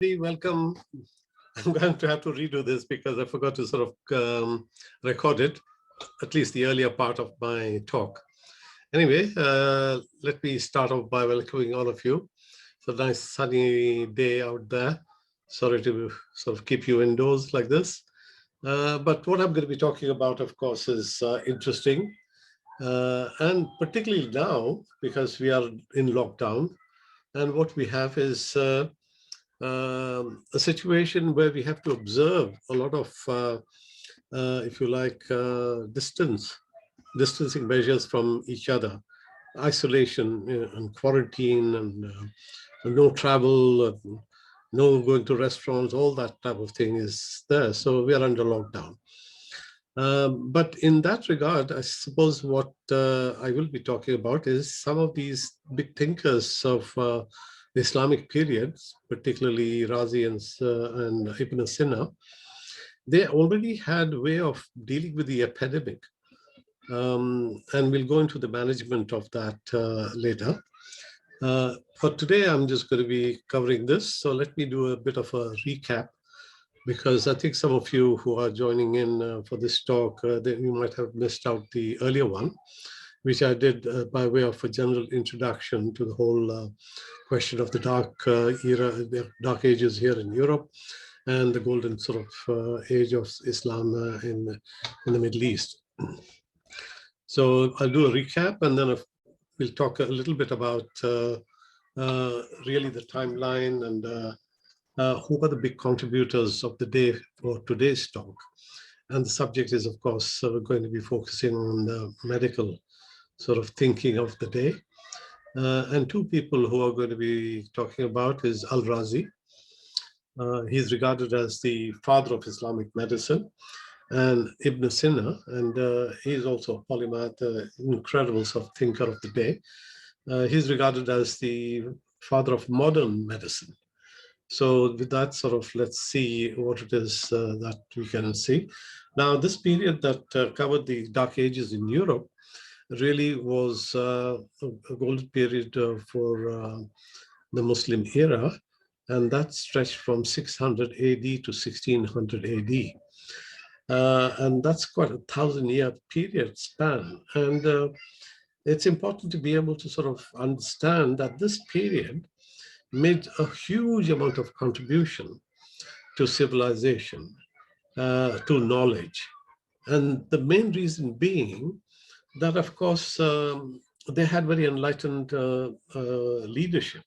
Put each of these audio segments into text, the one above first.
Welcome. I'm going to have to redo this because I forgot to sort of record it, at least the earlier part of my talk. Anyway, let me start off by welcoming all of you. It's a nice sunny day out there. Sorry to sort of keep you indoors like this. But what I'm going to be talking about, of course, is interesting. And particularly now, because we are in lockdown, and what we have is a situation where we have to observe a lot of, if you like, distancing measures from each other, isolation and quarantine and no travel, no going to restaurants, all that type of thing is there. So we are under lockdown. But in that regard, I suppose what I will be talking about is some of these big thinkers of the Islamic periods, particularly Razi and Ibn Sina. They already had a way of dealing with the epidemic. And we'll go into the management of that later. For today, I'm just going to be covering this. So let me do a bit of a recap, because I think some of you who are joining in for this talk, you might have missed out the earlier one, which I did by way of a general introduction to the whole question of the dark era, the dark ages here in Europe, and the golden sort of age of Islam in the Middle East. So I'll do a recap, and then we'll talk a little bit about really the timeline and who are the big contributors of the day for today's talk. And the subject is, of course, going to be focusing on the medical sort of thinking of the day. And two people who are going to be talking about is Al-Razi. He's regarded as the father of Islamic medicine, and Ibn Sina, and he's also a polymath, incredible sort of thinker of the day. He's regarded as the father of modern medicine. So with that sort of, let's see what it is that we can see. Now, this period that covered the Dark Ages in Europe really was a golden period for the Muslim era, and that stretched from 600 AD to 1600 AD. And that's quite a 1,000-year period span. And it's important to be able to sort of understand that this period made a huge amount of contribution to civilization, to knowledge. And the main reason being that, of course, they had very enlightened leadership.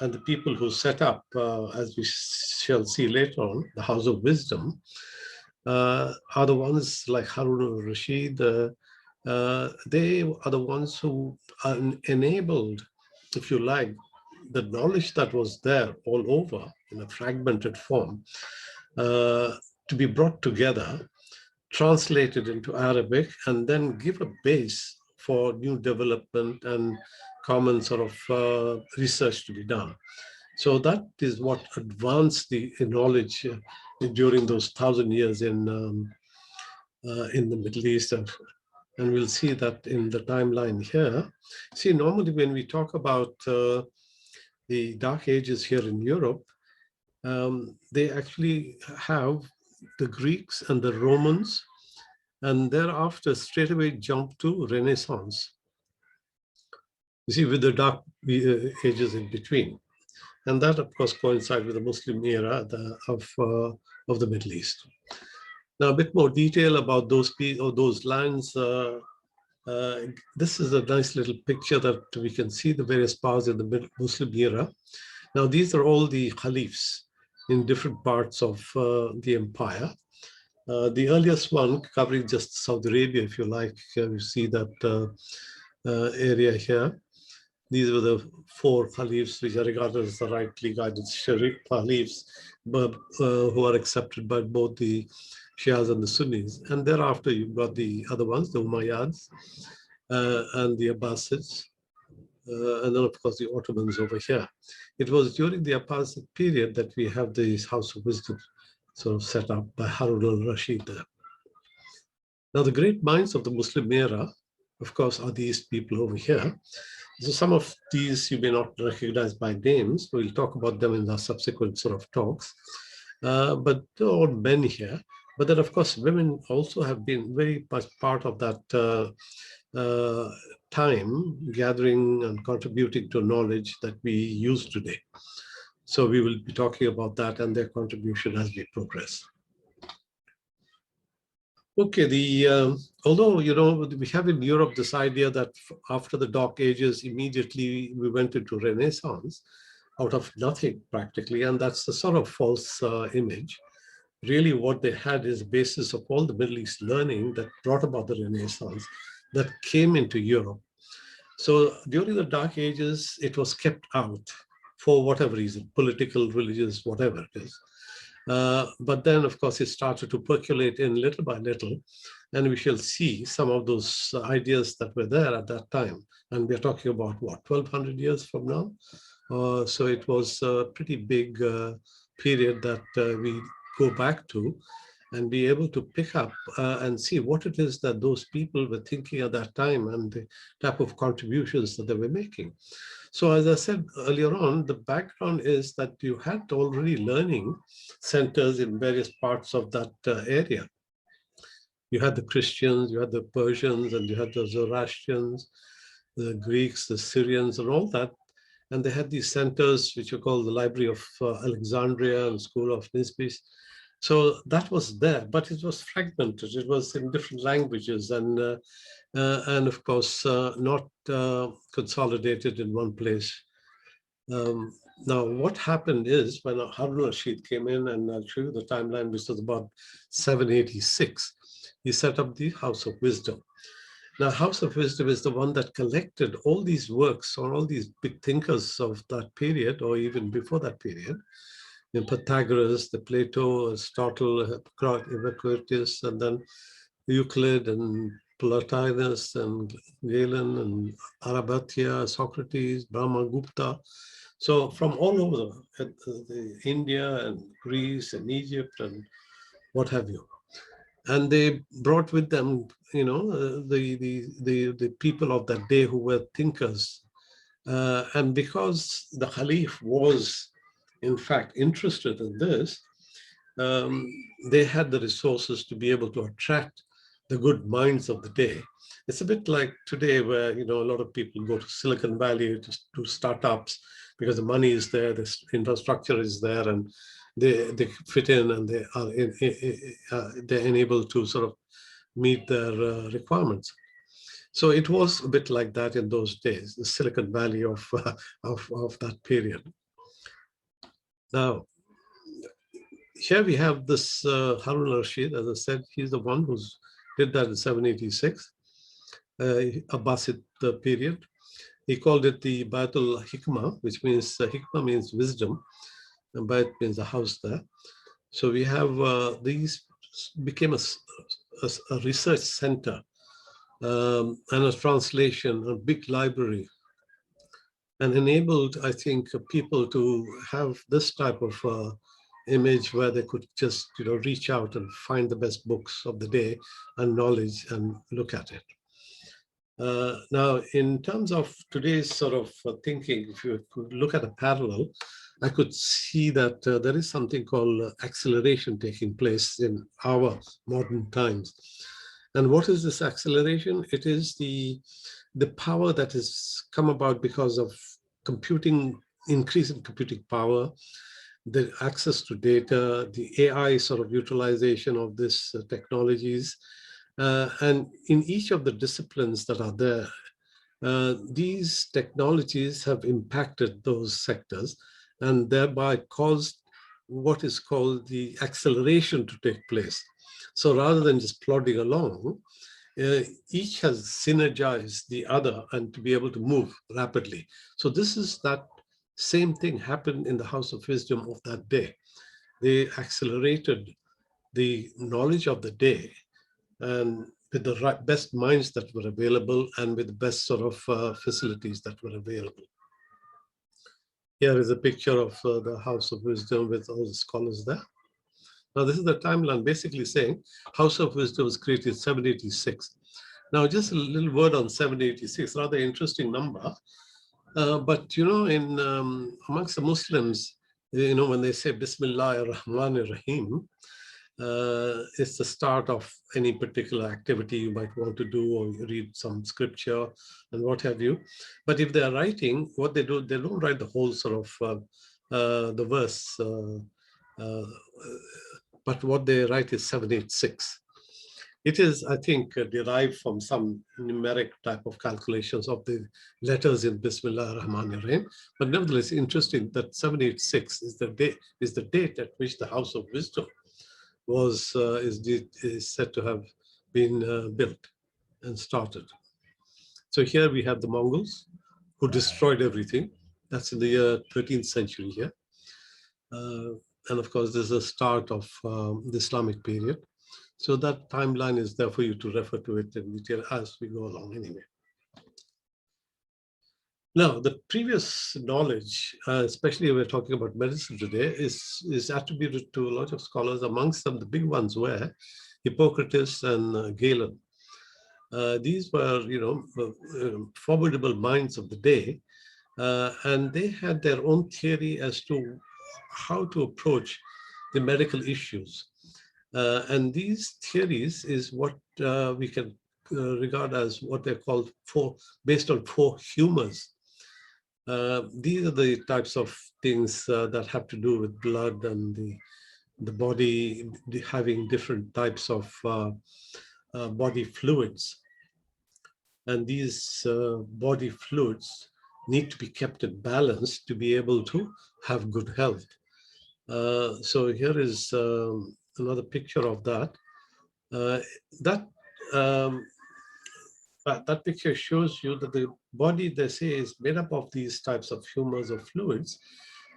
And the people who set up, as we shall see later on, the House of Wisdom, are the ones like Harun al-Rashid. They are the ones who enabled, if you like, the knowledge that was there all over in a fragmented form to be brought together, translated into Arabic, and then give a base for new development and common sort of research to be done. So that is what advanced the knowledge during those 1,000 years in the Middle East. And we'll see that in the timeline here. See, normally when we talk about the Dark Ages here in Europe, they actually have the Greeks and the Romans, and thereafter straight away jump to Renaissance. You see, with the Dark Ages in between. And that, of course, coincides with the Muslim era of the Middle East. Now, a bit more detail about those lines. This is a nice little picture that we can see the various powers in the Muslim era. Now, these are all the caliphs in different parts of the empire. The earliest one covering just Saudi Arabia, if you like, you see that area here. These were the four caliphs which are regarded as the rightly guided Sharif caliphs, but who are accepted by both the Shias and the Sunnis. And thereafter, you've got the other ones, the Umayyads and the Abbasids, and then, of course, the Ottomans over here. It was during the Abbasid period that we have this House of Wisdom sort of set up by Harun al-Rashid there. Now, the great minds of the Muslim era of course, are these people over here. So some of these you may not recognize by names. We'll talk about them in the subsequent sort of talks. But they're all men here. But then, of course, women also have been very much part of that time, gathering and contributing to knowledge that we use today. So we will be talking about that and their contribution as we progress. Okay, although, we have in Europe this idea that after the Dark Ages, immediately we went into Renaissance out of nothing practically, and that's the sort of false image. Really what they had is the basis of all the Middle East learning that brought about the Renaissance that came into Europe. So during the Dark Ages, it was kept out for whatever reason, political, religious, whatever it is. But then, of course, it started to percolate in little by little, and we shall see some of those ideas that were there at that time. And we're talking about, what, 1,200 years from now? So it was a pretty big period that we go back to and be able to pick up and see what it is that those people were thinking at that time and the type of contributions that they were making. So as I said earlier on, the background is that you had already learning centers in various parts of that area. You had the Christians, you had the Persians, and you had the Zoroastrians, the Greeks, the Syrians, and all that. And they had these centers, which are called the Library of Alexandria and School of Nisbis. So that was there, but it was fragmented. It was in different languages and of course, not consolidated in one place. Now, what happened is when Harun al-Rashid came in, and I'll show you the timeline, which was about 786, he set up the House of Wisdom. Now, House of Wisdom is the one that collected all these works on all these big thinkers of that period, or even before that period. In Pythagoras, the Plato, Aristotle, Hippocrates, and then Euclid and Plotinus and Galen and Arabhatiya, Socrates, Brahmagupta. So from all over India and Greece and Egypt and what have you. And they brought with them, the people of that day who were thinkers. And because the Caliph was, in fact, interested in this, they had the resources to be able to attract the good minds of the day. It's a bit like today where, a lot of people go to Silicon Valley to do startups because the money is there, the infrastructure is there, and they fit in and they're enabled to sort of meet their requirements. So it was a bit like that in those days, the Silicon Valley of that period. Now, here we have this Harun al-Rashid, as I said, he's the one who did that in 786, Abbasid period. He called it the Baitul Hikmah, which means, Hikmah means wisdom, and Bait means a house there. So we have these became a research center and a translation, a big library, and enabled, I think, people to have this type of image where they could just, reach out and find the best books of the day and knowledge and look at it. Now, in terms of today's sort of thinking, if you could look at a parallel, I could see that there is something called acceleration taking place in our modern times. And what is this acceleration? It is the power that has come about because of computing, increase in computing power, the access to data, the AI sort of utilization of these technologies. And in each of the disciplines that are there, these technologies have impacted those sectors and thereby caused what is called the acceleration to take place. So rather than just plodding along, each has synergized the other and to be able to move rapidly. So this is that same thing happened in the House of Wisdom of that day. They accelerated the knowledge of the day and with the best minds that were available and with the best sort of facilities that were available. Here is a picture of the House of Wisdom with all the scholars there. Now, this is the timeline basically saying House of Wisdom was created in 786. Now, just a little word on 786, rather interesting number. But, you know, in amongst the Muslims, you know, when they say Bismillah ar-Rahman ar-Rahim, it's the start of any particular activity you might want to do, or you read some scripture and what have you. But if they're writing, what they do, they don't write the whole sort of the verse, but what they write is 786. It is, I think, derived from some numeric type of calculations of the letters in Bismillah ar-Rahman ar-Rahim. But nevertheless, interesting that 786 is the date at which the House of Wisdom is said to have been built and started. So here we have the Mongols who destroyed everything. That's in the year 13th century here. And of course, this is the start of the Islamic period. So that timeline is there for you to refer to it in detail as we go along anyway. Now, the previous knowledge, especially when we're talking about medicine today, is attributed to a lot of scholars. Amongst them, the big ones were Hippocrates and Galen. These were, you know, formidable minds of the day, and they had their own theory as to how to approach the medical issues. And these theories is what we can regard as what they're called based on four humors. These are the types of things that have to do with blood and the body having different types of body fluids. And these body fluids need to be kept in balance to be able to have good health. So here is another picture of that. That picture shows you that the body, they say, is made up of these types of humors or fluids,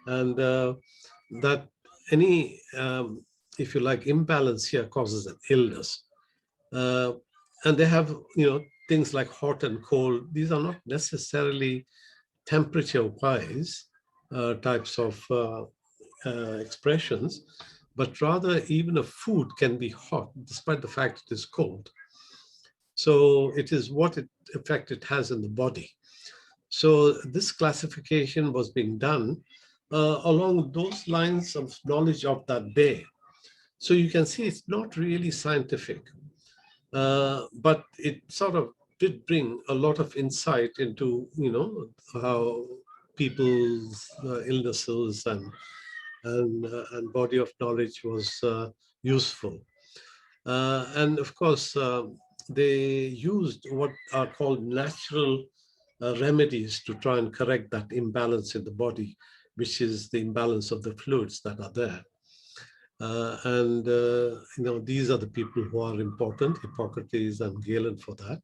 and that any, if you like, imbalance here causes an illness. And they have, you know, things like hot and cold. These are not necessarily temperature-wise types of expressions, but rather even a food can be hot despite the fact it is cold. So it is what effect it has in the body. So this classification was being done along those lines of knowledge of that day. So you can see it's not really scientific, but it sort of did bring a lot of insight into, you know, how people's illnesses and body of knowledge was useful. And of course, they used what are called natural remedies to try and correct that imbalance in the body, which is the imbalance of the fluids that are there. You know, these are the people who are important, Hippocrates and Galen for that.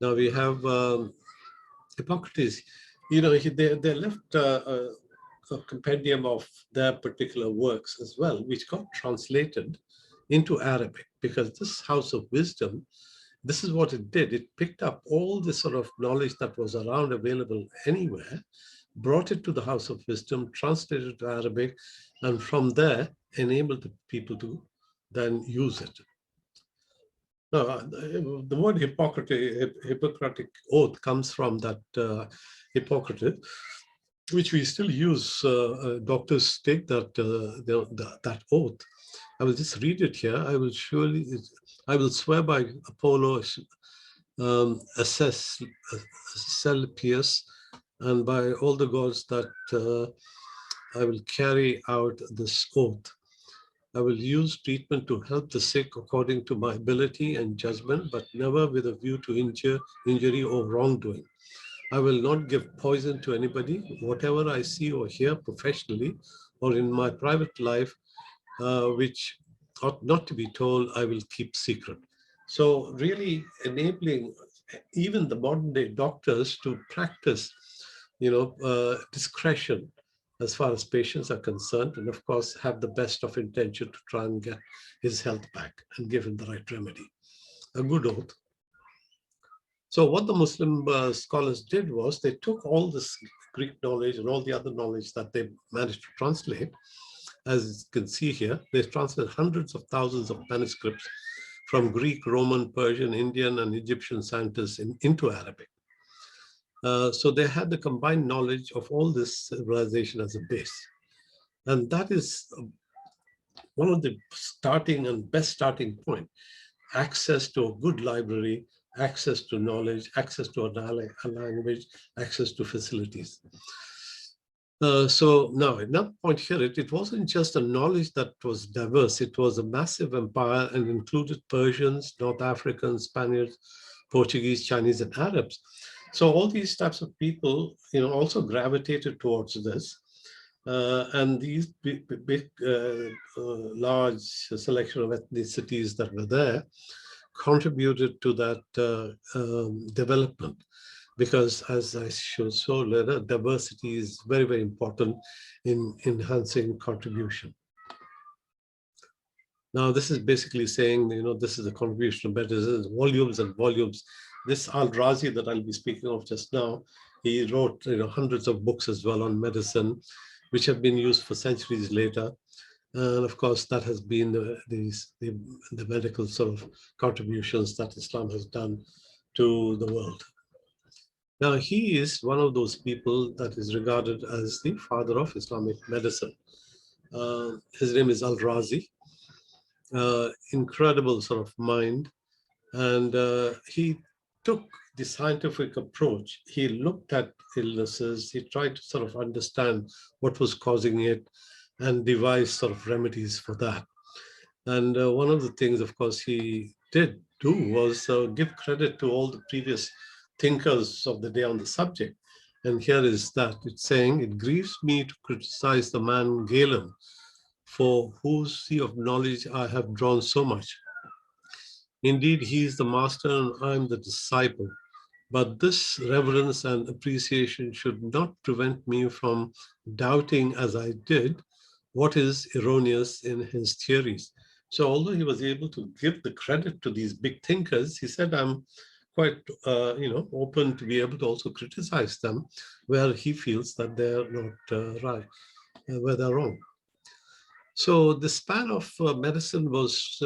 Now we have Hippocrates. You know, they left a compendium of their particular works as well, which got translated into Arabic, because this House of Wisdom, this is what it did. It picked up all the sort of knowledge that was around available anywhere, brought it to the House of Wisdom, translated it to Arabic, and from there enabled the people to then use it. Now, the word Hippocratic oath comes from that Hippocrates, which we still use. Doctors take that oath. I will just read it here. I will swear by Apollo, Asclepius, and by all the gods that I will carry out this oath. I will use treatment to help the sick according to my ability and judgment, but never with a view to injury or wrongdoing. I will not give poison to anybody. Whatever I see or hear professionally or in my private life, which ought not to be told, I will keep secret. So really enabling even the modern day doctors to practice, you know, discretion as far as patients are concerned, and of course have the best of intention to try and get his health back and give him the right remedy. A good oath. So what the Muslim scholars did was they took all this Greek knowledge and all the other knowledge that they managed to translate. As you can see here, they translated hundreds of thousands of manuscripts from Greek, Roman, Persian, Indian, and Egyptian scientists into Arabic. So they had the combined knowledge of all this civilization as a base. And that is one of the starting and best starting point. Access to a good library, access to knowledge, access to a language, access to facilities. So now, another point here, it wasn't just a knowledge that was diverse, it was a massive empire and included Persians, North Africans, Spaniards, Portuguese, Chinese, and Arabs. So all these types of people, also gravitated towards this. And these big large selection of ethnicities that were there contributed to that development. Because as I shall show later, diversity is very, very important in enhancing contribution. Now, this is basically saying, this is the contribution of medicine, volumes and volumes. This Razi that I'll be speaking of just now, he wrote hundreds of books as well on medicine, which have been used for centuries later. And of course, that has been the medical sort of contributions that Islam has done to the world. Now, he is one of those people that is regarded as the father of Islamic medicine. His name is Razi. Incredible sort of mind. And he took the scientific approach. He looked at illnesses. He tried to sort of understand what was causing it and devise sort of remedies for that. And one of the things, of course, he did do was give credit to all the previous thinkers of the day on the subject. And here is that. It's saying, it grieves me to criticize the man Galen, for whose sea of knowledge I have drawn so much. Indeed, he is the master and I am the disciple. But this reverence and appreciation should not prevent me from doubting, as I did, what is erroneous in his theories. So although he was able to give the credit to these big thinkers, he said, I'm quite open to be able to also criticize them where he feels that they're not right, where they're wrong. So the span of medicine was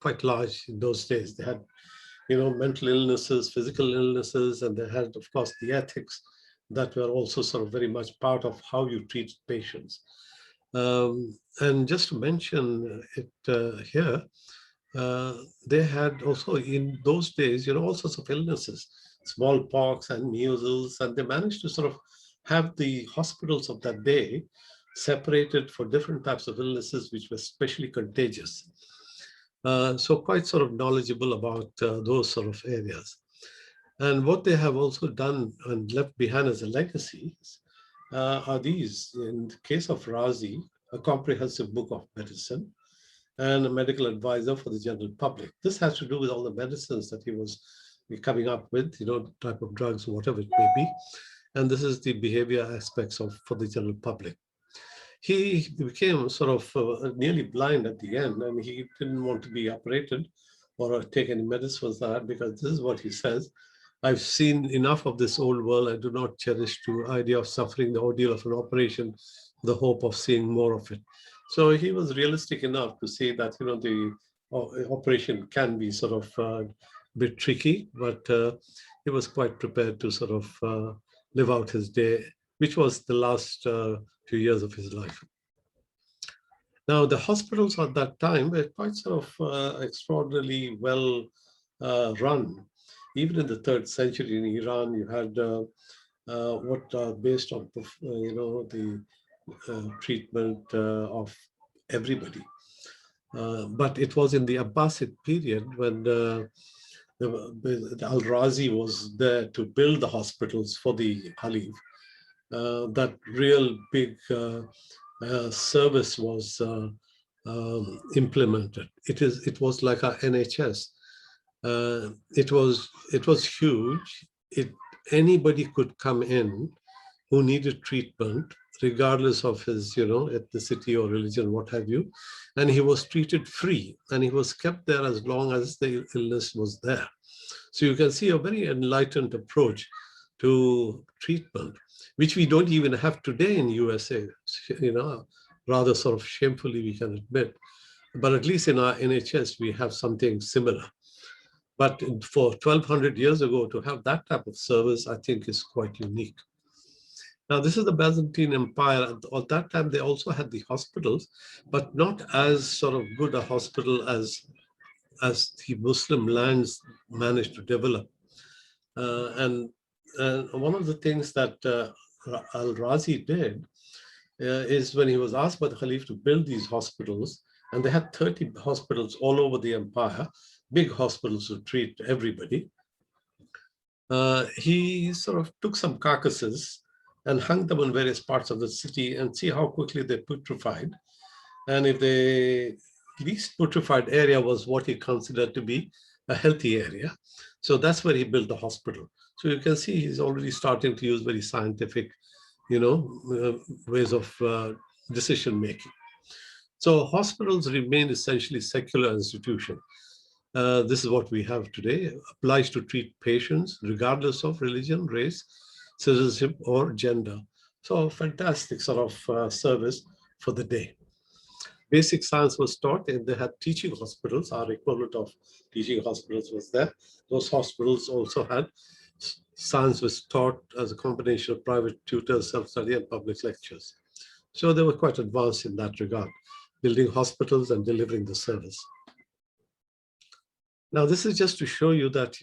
quite large in those days. They had, mental illnesses, physical illnesses, and they had, of course, the ethics that were also sort of very much part of how you treat patients. And just to mention it here, they had also in those days, all sorts of illnesses, smallpox and measles, and they managed to sort of have the hospitals of that day separated for different types of illnesses, which were especially contagious. So quite sort of knowledgeable about those sort of areas. And what they have also done and left behind as a legacy are these. In the case of Razi, a comprehensive book of medicine, and a medical advisor for the general public. This has to do with all the medicines that he was coming up with, type of drugs, whatever it may be. And this is the behavior aspects for the general public. He became sort of nearly blind at the end, and he didn't want to be operated or take any medicines for that, because this is what he says: I've seen enough of this old world. I do not cherish the idea of suffering the ordeal of an operation, the hope of seeing more of it. So he was realistic enough to say that, the operation can be sort of a bit tricky, but he was quite prepared to sort of live out his day, which was the last few years of his life. Now, the hospitals at that time were quite sort of extraordinarily well run. Even in the 3rd century in Iran, you had what are based on, the treatment of everybody. But it was in the Abbasid period when Razi was there to build the hospitals for the Khalif. That real big service was implemented. It was like our NHS. It was huge. Anybody could come in who needed treatment, regardless of his, ethnicity or religion, what have you. And he was treated free, and he was kept there as long as the illness was there. So you can see a very enlightened approach to treatment, which we don't even have today in USA, rather sort of shamefully we can admit. But at least in our NHS, we have something similar. But for 1200 years ago, to have that type of service, I think is quite unique. Now, this is the Byzantine Empire. At that time, they also had the hospitals, but not as sort of good a hospital as the Muslim lands managed to develop. And one of the things that Al-Razi did is when he was asked by the Caliph to build these hospitals, and they had 30 hospitals all over the empire, big hospitals to treat everybody. He sort of took some carcasses and hung them in various parts of the city and see how quickly they putrefied. And if the least putrefied area was what he considered to be a healthy area. So that's where he built the hospital. So you can see he's already starting to use very scientific, ways of decision making. So hospitals remain essentially secular institutions. This is what we have today, applies to treat patients regardless of religion, race, citizenship, or gender. So fantastic sort of service for the day. Basic science was taught, and they had teaching hospitals. Our equivalent of teaching hospitals was there. Those hospitals also had science was taught as a combination of private tutors, self-study, and public lectures. So they were quite advanced in that regard, building hospitals and delivering the service. Now, this is just to show you that,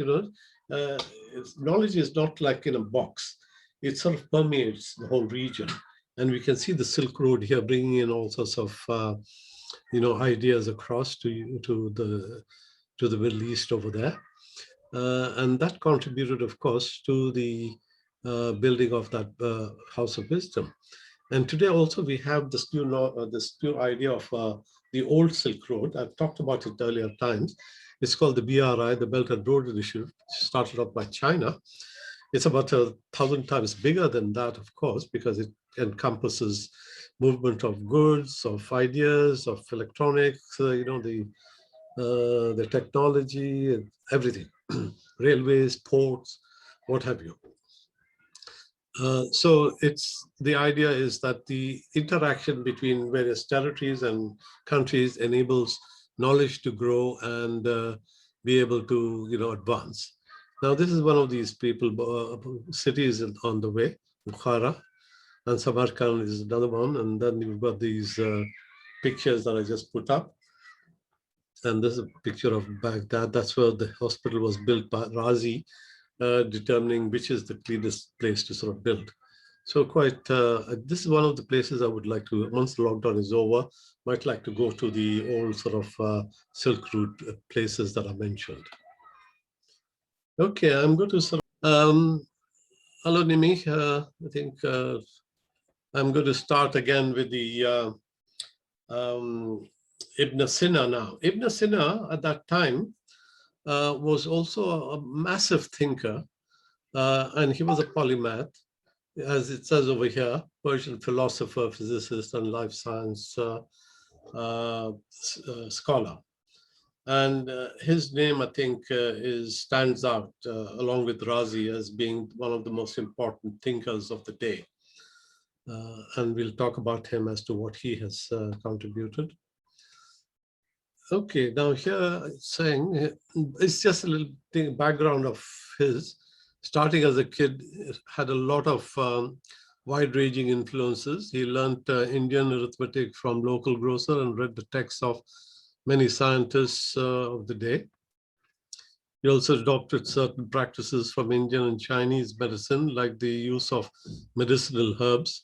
knowledge is not like in a box. It sort of permeates the whole region. And we can see the Silk Road here bringing in all sorts of, ideas across to the Middle East over there. And that contributed, of course, to the building of that House of Wisdom. And today also we have this new idea of the old Silk Road. I've talked about it earlier times. It's called the BRI, the Belt and Road Initiative, started off by China. It's about 1,000 times bigger than that, of course, because it encompasses movement of goods, of ideas, of electronics, the technology, everything, railways, ports, what have you. So the idea is that the interaction between various territories and countries enables knowledge to grow and be able to advance. Now, this is one of these cities on the way, Bukhara, and Samarkand is another one. And then you've got these pictures that I just put up. And this is a picture of Baghdad. That's where the hospital was built by Razi, determining which is the cleanest place to sort of build. So this is one of the places I would like to, once the lockdown is over, might like to go to the old sort of Silk Route places that I mentioned. Okay, I'm going to sort of, hello Nimi, I think I'm going to start again with the Ibn Sina now. Ibn Sina at that time was also a massive thinker, and he was a polymath, as it says over here, Persian philosopher, physicist, and life science scholar. And his name, I think, stands out along with Razi as being one of the most important thinkers of the day. And we'll talk about him as to what he has contributed. Okay, now here it's saying, it's just a little background of his. Starting as a kid, had a lot of wide-ranging influences. He learned Indian arithmetic from local grocer and read the texts of many scientists of the day. He also adopted certain practices from Indian and Chinese medicine, like the use of medicinal herbs,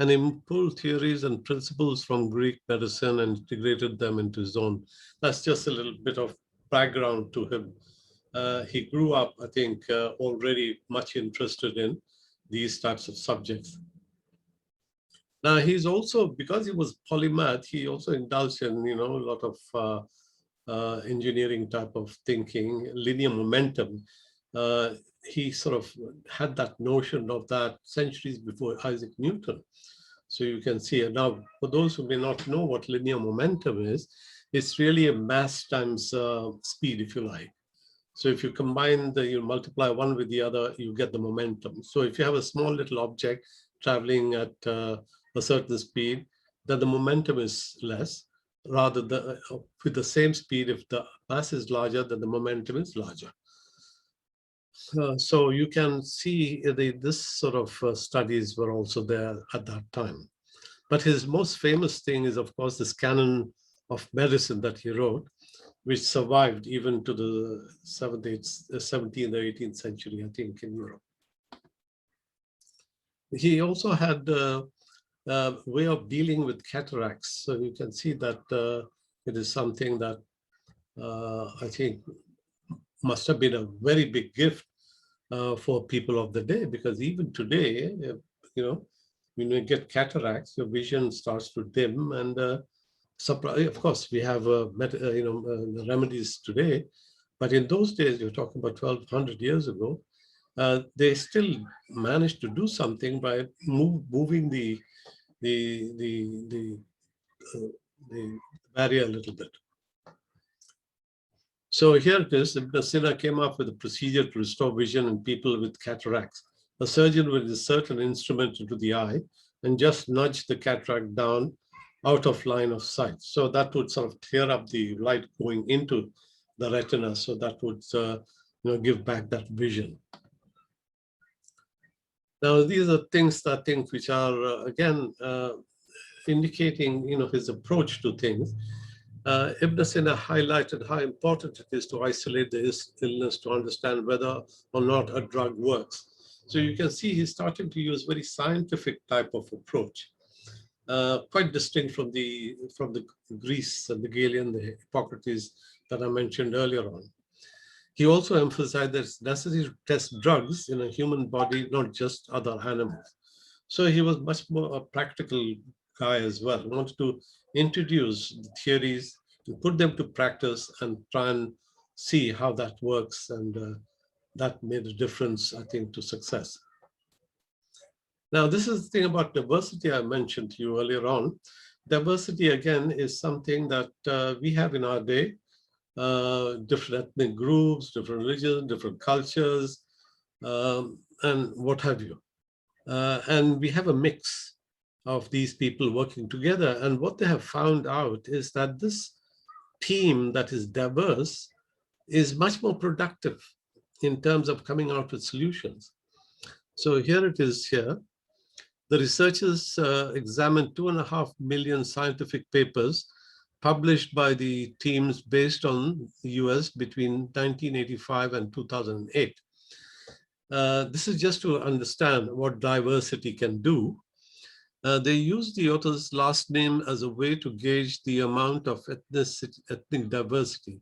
and he pulled theories and principles from Greek medicine and integrated them into his own. That's just a little bit of background to him. He grew up, I think, already much interested in these types of subjects. Now, he's also, because he was polymath, he also indulged in, a lot of engineering type of thinking, linear momentum. He sort of had that notion of that centuries before Isaac Newton. So you can see it. Now, for those who may not know what linear momentum is, it's really a mass times speed, if you like. So if you combine you multiply one with the other, you get the momentum. So if you have a small little object traveling at a certain speed, then the momentum is less. rather than with the same speed. If the mass is larger, then the momentum is larger. So you can see this sort of studies were also there at that time. But his most famous thing is, of course, this canon of medicine that he wrote, which survived even to the 17th or 18th century, I think, in Europe. He also had a way of dealing with cataracts. So you can see that it is something that I think must have been a very big gift for people of the day, because even today, when you get cataracts, your vision starts to dim, and of course, we have remedies today, but in those days, you're talking about 1,200 years ago, they still managed to do something by moving the barrier a little bit. So here it is. Ibn Sina came up with a procedure to restore vision in people with cataracts. A surgeon would insert an instrument into the eye and just nudge the cataract down out of line of sight. So that would sort of clear up the light going into the retina. So that would give back that vision. Now, these are things that I think which are, again, indicating his approach to things. Ibn Sina highlighted how important it is to isolate the illness to understand whether or not a drug works. So you can see he's starting to use very scientific type of approach, quite distinct from the Greece and the Galen, the Hippocrates that I mentioned earlier on. He also emphasized that it's necessary to test drugs in a human body, not just other animals. So he was much more a practical guy as well. He wanted to introduce the theories, to put them to practice and try and see how that works. And that made a difference, I think, to success. Now, this is the thing about diversity I mentioned to you earlier on. Diversity, again, is something that we have in our day. Different ethnic groups, different religions, different cultures, and what have you. And we have a mix of these people working together. And what they have found out is that this team that is diverse is much more productive in terms of coming out with solutions. So here it is here. The researchers examined 2.5 million scientific papers published by the teams based on the US between 1985 and 2008. This is just to understand what diversity can do. They used the author's last name as a way to gauge the amount of ethnic diversity.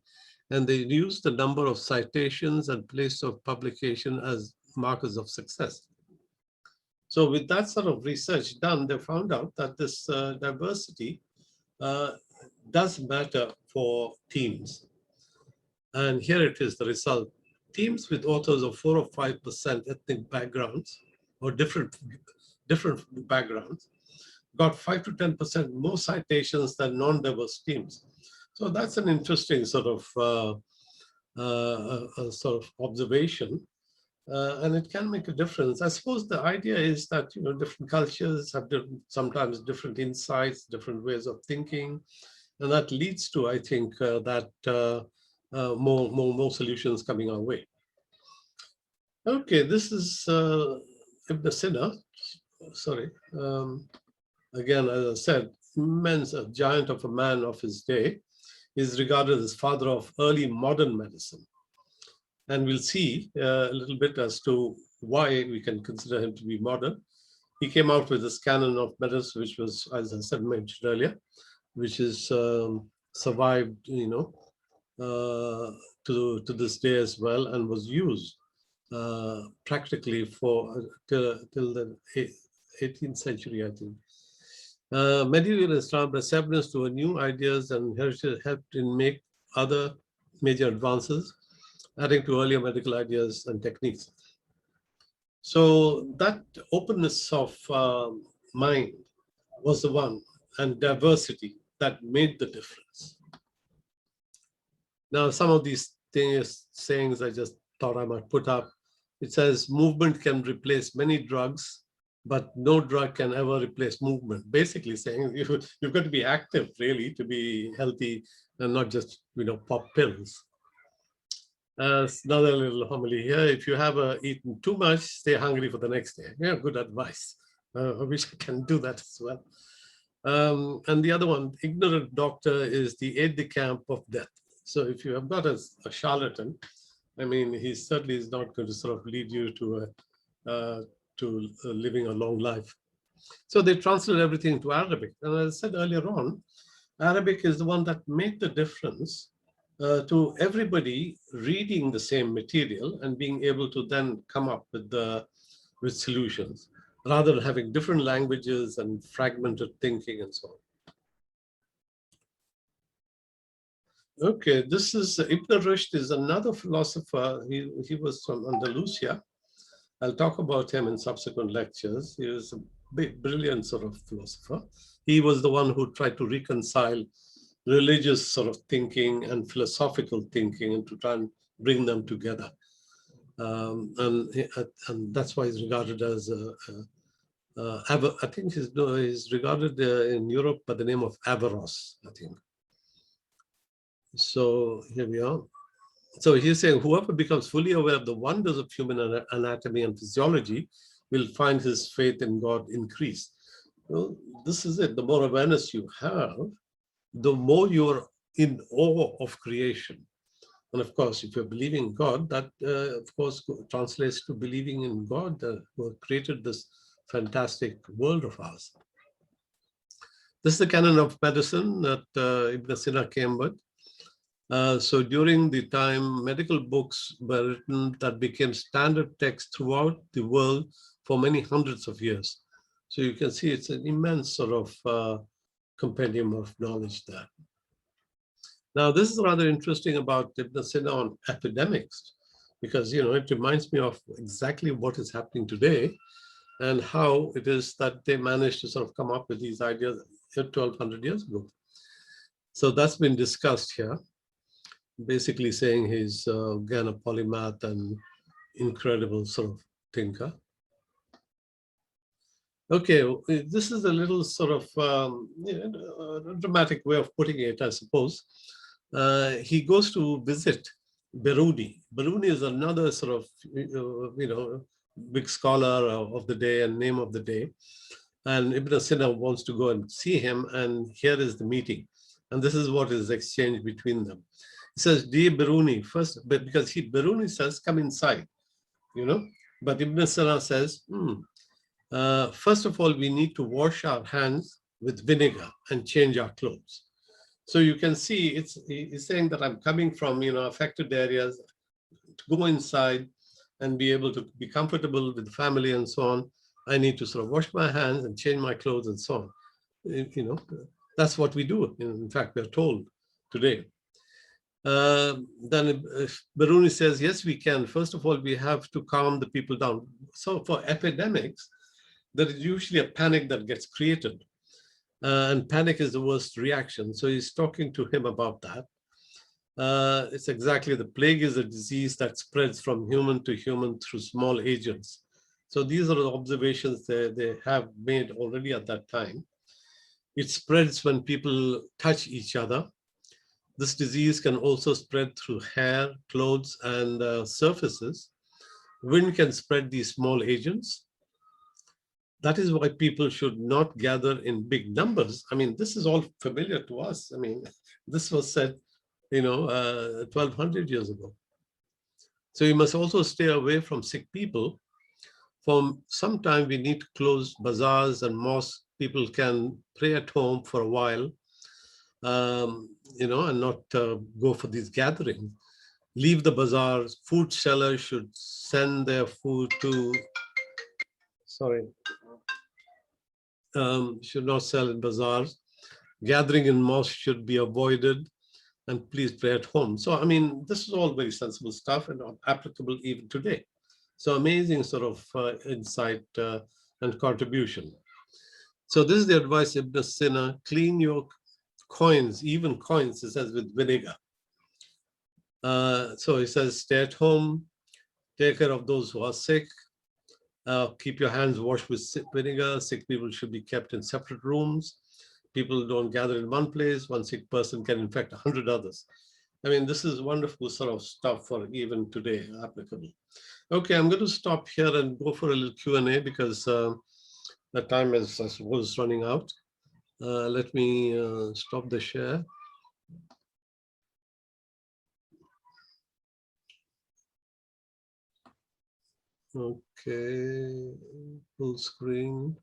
And they used the number of citations and place of publication as markers of success. So with that sort of research done, they found out that this diversity does matter for teams. And here it is, the result. Teams with authors of 4 or 5% ethnic backgrounds or different backgrounds got 5 to 10% more citations than non-diverse teams. So that's an interesting sort of observation, and it can make a difference. I suppose the idea is that different cultures have sometimes different insights, different ways of thinking, and that leads to, I think, more solutions coming our way. Okay, this is Ibn Sina. Sorry. Again, as I said, immense, a giant of a man of his day, is regarded as father of early modern medicine. And we'll see a little bit as to why we can consider him to be modern. He came out with this canon of medicine, which was, as I said, mentioned earlier, which is survived, to this day as well, and was used practically for till the 18th century, I think. Medieval Islam resemblance to new ideas and heritage helped in make other major advances, adding to earlier medical ideas and techniques. So that openness of mind was the one, and diversity that made the difference. Now, some of these sayings I just thought I might put up. It says, movement can replace many drugs, but no drug can ever replace movement. Basically saying you've got to be active really to be healthy and not just, pop pills. Another little homily here. If you have eaten too much, stay hungry for the next day. Yeah, good advice. I wish I can do that as well. And the other one, ignorant doctor is the aide-de-camp of death. So if you have got a charlatan, I mean, he certainly is not going to sort of lead you to living a long life. So they translated everything to Arabic. And as I said earlier on, Arabic is the one that made the difference to everybody reading the same material and being able to then come up with solutions, rather than having different languages and fragmented thinking and so on. Okay, this is Ibn Rushd is another philosopher. He was from Andalusia. I'll talk about him in subsequent lectures. He was a big, brilliant sort of philosopher. He was the one who tried to reconcile religious sort of thinking and philosophical thinking and to try and bring them together. And that's why he's regarded as I think he's regarded in Europe by the name of Averroes, I think. So here we are. So he's saying whoever becomes fully aware of the wonders of human anatomy and physiology will find his faith in God increase. Well, this is it. The more awareness you have, the more you're in awe of creation. And of course, if you're believing in God, that of course translates to believing in God who created this fantastic world of ours. This is the canon of medicine that Ibn Sina came with. So during the time, medical books were written that became standard text throughout the world for many hundreds of years. So you can see it's an immense sort of compendium of knowledge there. Now, this is rather interesting about Ibn Sina on epidemics, because it reminds me of exactly what is happening today and how it is that they managed to sort of come up with these ideas 1,200 years ago. So that's been discussed here, basically saying he's again a polymath and incredible sort of thinker. Okay, this is a little sort of dramatic way of putting it, I suppose. He goes to visit Biruni. Biruni is another sort of, big scholar of the day and name of the day. And Ibn Sina wants to go and see him, and here is the meeting. And this is what is exchanged between them. He says, dear Biruni, first, but because Biruni says, come inside, But Ibn Sina says, first of all, we need to wash our hands with vinegar and change our clothes. So you can see he's saying that I'm coming from, affected areas to go inside and be able to be comfortable with the family and so on. I need to sort of wash my hands and change my clothes and so on. That's what we do. In fact, we're told today. Then Biruni says, yes, we can. First of all, we have to calm the people down. So for epidemics, there is usually a panic that gets created. And panic is the worst reaction. So he's talking to him about that. It's exactly, the plague is a disease that spreads from human to human through small agents. So these are the observations they have made already at that time. It spreads when people touch each other. This disease can also spread through hair, clothes, and surfaces. Wind can spread these small agents. That is why people should not gather in big numbers. I mean, this is all familiar to us. I mean, this was said, 1,200 years ago. So you must also stay away from sick people. For some time, we need to close bazaars and mosques. People can pray at home for a while, and not go for these gatherings. Leave the bazaars. Food sellers should send their food to, should not sell in bazaars. Gathering in mosques should be avoided, and please pray at home. So, I mean, this is all very sensible stuff and applicable even today. So amazing sort of insight and contribution. So this is the advice of Ibn Sina: clean your coins, even coins, he says, with vinegar. So he says, stay at home, take care of those who are sick, Keep your hands washed with vinegar. Sick people should be kept in separate rooms. People don't gather in one place. One sick person can infect 100 others. I mean, this is wonderful sort of stuff for even today applicable. Okay, I'm going to stop here and go for a little Q&A because the time is, I suppose, running out. Let me stop the share. Okay, full screen.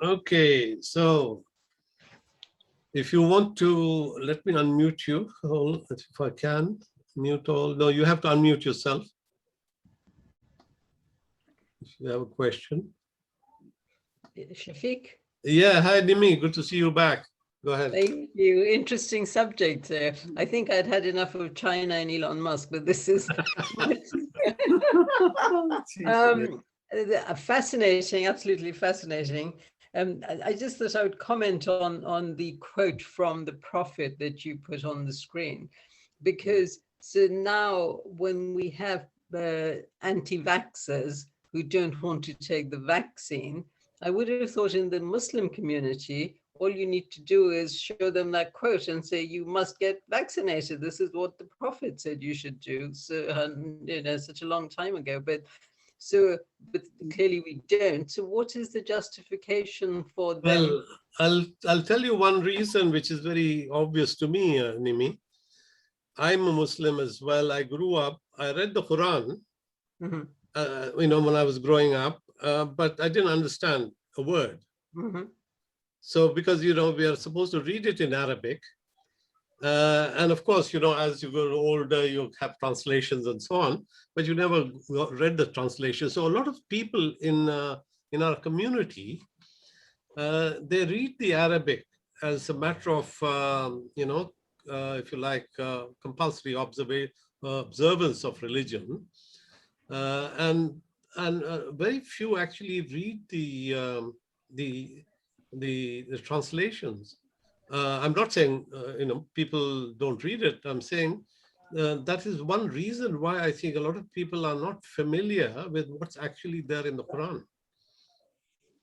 Okay, so if you want to, let me unmute you, if I can. Mute all. No, you have to unmute yourself. If you have a question. Shafiq? Yeah, hi Nimi, good to see you back. Go ahead. Thank you. Interesting subject there. I think I'd had enough of China and Elon Musk, but this is fascinating, absolutely fascinating. I just thought I would comment on the quote from the Prophet that you put on the screen, because so now when we have anti-vaxxers who don't want to take the vaccine, I would have thought in the Muslim community, all you need to do is show them that quote and say, you must get vaccinated. This is what the Prophet said you should do. So, you know, such a long time ago, but clearly we don't. So what is the justification for them? Well, I'll tell you one reason, which is very obvious to me, Nimi. I'm a Muslim as well. I grew up, I read the Quran, you know, when I was growing up, but I didn't understand a word. So because, you know, we are supposed to read it in Arabic. And of course, you know, as you grow older, you have translations and so on, but you never read the translation. So a lot of people in our community, they read the Arabic as a matter of, you know, if you like, compulsory observance of religion. And very few actually read the translations. I'm not saying you know, people don't read it. I'm saying that is one reason why I think a lot of people are not familiar with what's actually there in the Quran.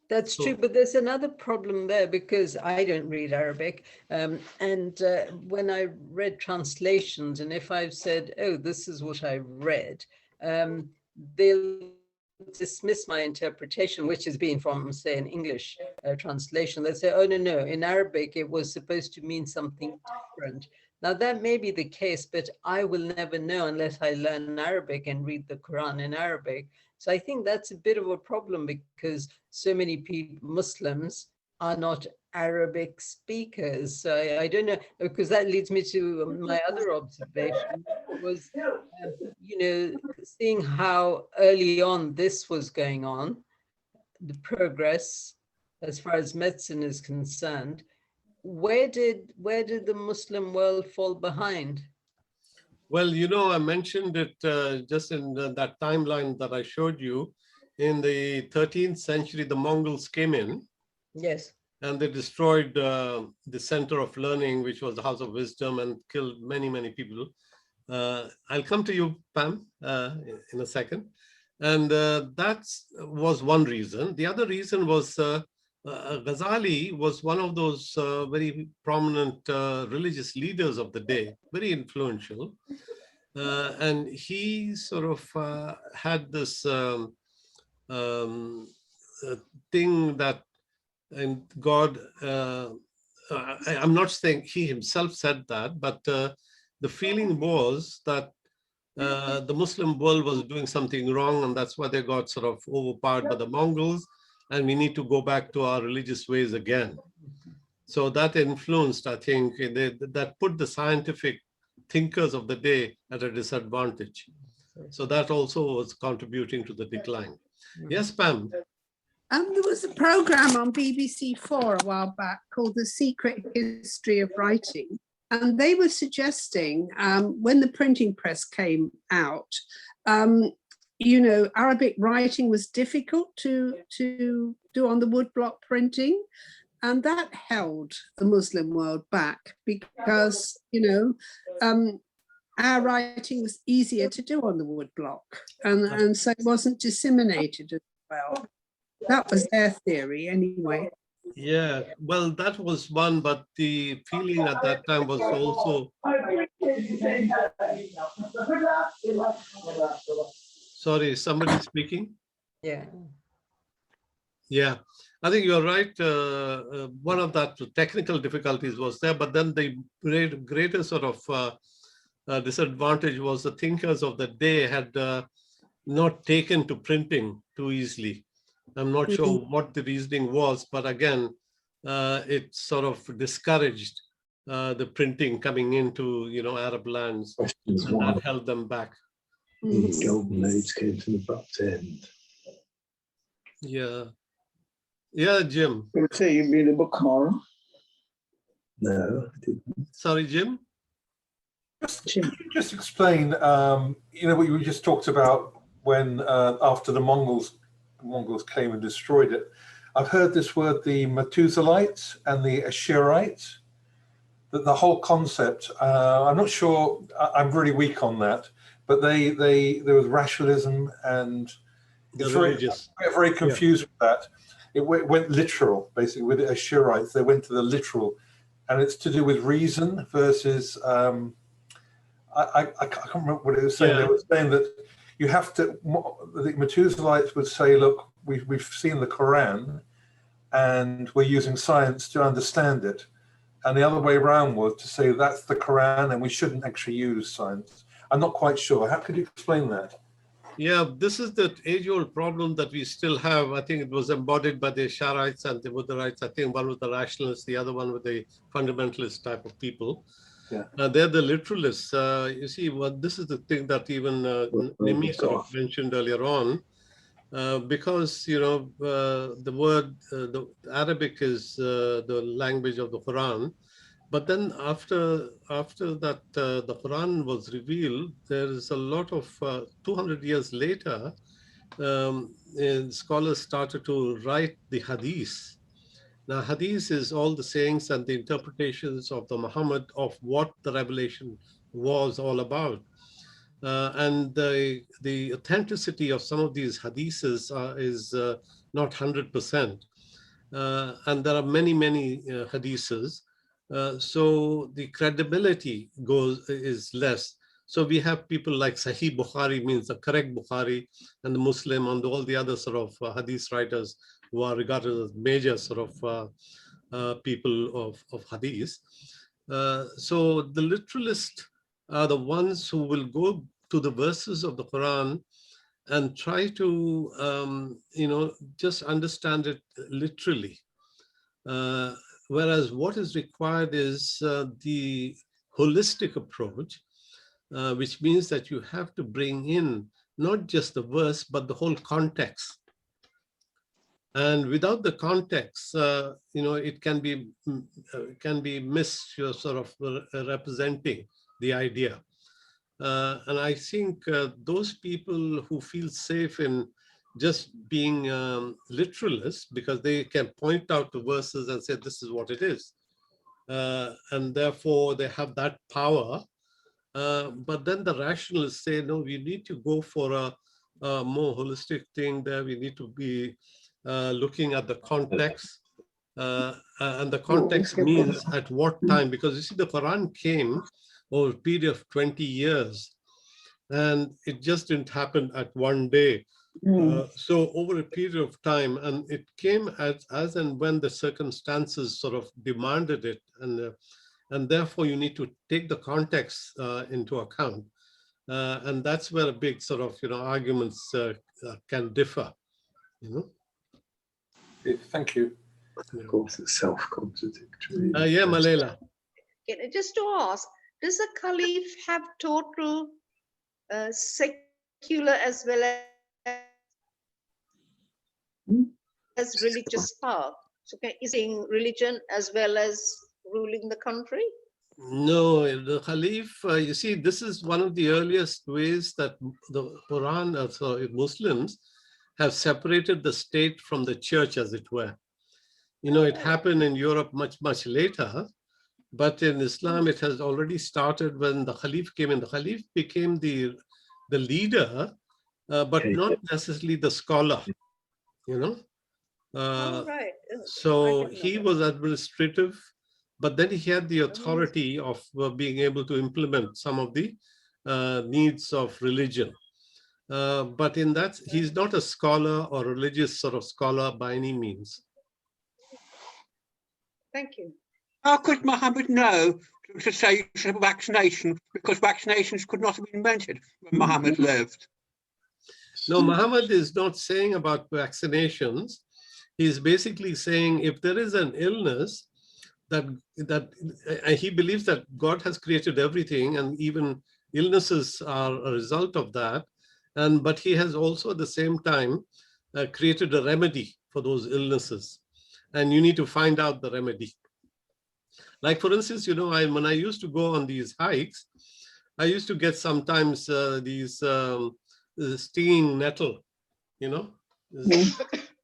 That's true, but there's another problem there because I don't read Arabic. And when I read translations, and if I've said, oh, this is what I read, they'll dismiss my interpretation, which has been from, say, an English translation. They'll say, oh, no, in Arabic, it was supposed to mean something different. Now, that may be the case, but I will never know unless I learn Arabic and read the Quran in Arabic. So I think that's a bit of a problem because so many people, Muslims, are not Arabic speakers. So I don't know, because that leads me to my other observation was, you know, seeing how early on this was going on, the progress as far as medicine is concerned. Where did the Muslim world fall behind? Well, you know, I mentioned it just in that timeline that I showed you. In the 13th century, the Mongols came in. Yes. And they destroyed the center of learning, which was the House of Wisdom, and killed many, many people. I'll come to you, Pam, in a second. And that was one reason. The other reason was Ghazali was one of those very prominent religious leaders of the day, very influential. And he sort of had this thing that, and God, I'm not saying he himself said that, but the feeling was that the Muslim world was doing something wrong, and that's why they got sort of overpowered by the Mongols, and we need to go back to our religious ways again. So that influenced, I think, that put the scientific thinkers of the day at a disadvantage. So that also was contributing to the decline. Yes, Pam. There was a program on BBC4 a while back called The Secret History of Writing. And they were suggesting when the printing press came out, you know, Arabic writing was difficult to do on the woodblock printing. And that held the Muslim world back because, you know, our writing was easier to do on the wood block, and so it wasn't disseminated as well. That was their theory anyway. Yeah, well, that was one, but the feeling at that time was also. Sorry, somebody speaking? Yeah. Yeah, I think you're right. One of that technical difficulties was there, but then the greater sort of disadvantage was the thinkers of the day had not taken to printing too easily. I'm not sure what the reasoning was, but again, it sort of discouraged the printing coming into, Arab lands, and that held them back. The golden age came to an abrupt end. Yeah. Yeah, Jim. You say you read a book, Mara? No, I didn't. Sorry, Jim? Could you just explain, what you just talked about when, after the Mongols came and destroyed it. I've heard this word, the Methuselites and the Ashurites, that the whole concept, I'm not sure, I'm really weak on that, but there was rationalism and it's very confused with that. It went literal, basically, with the Ashurites. They went to the literal, and it's to do with reason versus, I can't remember what it was saying. Yeah. They were saying that you have to, the Methuselites would say, look, we've seen the Quran, and we're using science to understand it. And the other way around was to say that's the Quran, and we shouldn't actually use science. I'm not quite sure. How could you explain that? Yeah, this is the age-old problem that we still have. I think it was embodied by the Asharites and the Wudharites. I think one was the rationalists, the other one with the fundamentalist type of people. Yeah. They're the literalists. You see, this is the thing that even Nimi sort of mentioned earlier on, because, the word, the Arabic is the language of the Quran. But then after that, the Quran was revealed, there is a lot of, 200 years later, scholars started to write the Hadith. Now, Hadith is all the sayings and the interpretations of the Muhammad of what the revelation was all about. And the authenticity of some of these Hadiths is not 100%. And there are many, many Hadiths. So the credibility is less. So we have people like Sahih Bukhari, means the correct Bukhari, and the Muslim, and all the other sort of Hadith writers who are regarded as major sort of people of Hadith. So the literalists are the ones who will go to the verses of the Quran and try to, just understand it literally. Whereas what is required is the holistic approach, which means that you have to bring in not just the verse, but the whole context. And without the context, it can be sort of representing the idea. And I think those people who feel safe in just being literalists, because they can point out the verses and say, this is what it is. And therefore they have that power. But then the rationalists say, no, we need to go for a more holistic thing there. We need to be looking at the context. And the context means at what time, because you see, the Quran came over a period of 20 years, and it just didn't happen at one day. So over a period of time, and it came as and when the circumstances sort of demanded it, and therefore you need to take the context into account, and that's where a big sort of arguments can differ. Thank you. Of course, it's self-contradictory. Yeah, Malela. Just to ask, does the Caliph have total secular as well as religious power? So is he religion as well as ruling the country? No, the Caliph, you see, this is one of the earliest ways that the Quran, Muslims have separated the state from the church, as it were. It happened in Europe much, much later. But in Islam, it has already started when the Khalif came in. The Khalif became the leader, but not necessarily the scholar, you know. Oh, right. Oh, I So didn't know he that. was administrative, but then he had the authority of being able to implement some of the needs of religion. But in that, he's not a scholar or religious sort of scholar by any means. Thank you. How could Muhammad know to say vaccination? Because vaccinations could not have been invented when Muhammad lived. No, Muhammad is not saying about vaccinations. He's basically saying if there is an illness that he believes that God has created everything, and even illnesses are a result of that. But he has also at the same time created a remedy for those illnesses, and you need to find out the remedy. Like for instance, you know, when I used to go on these hikes, I used to get sometimes these stinging nettle, you know.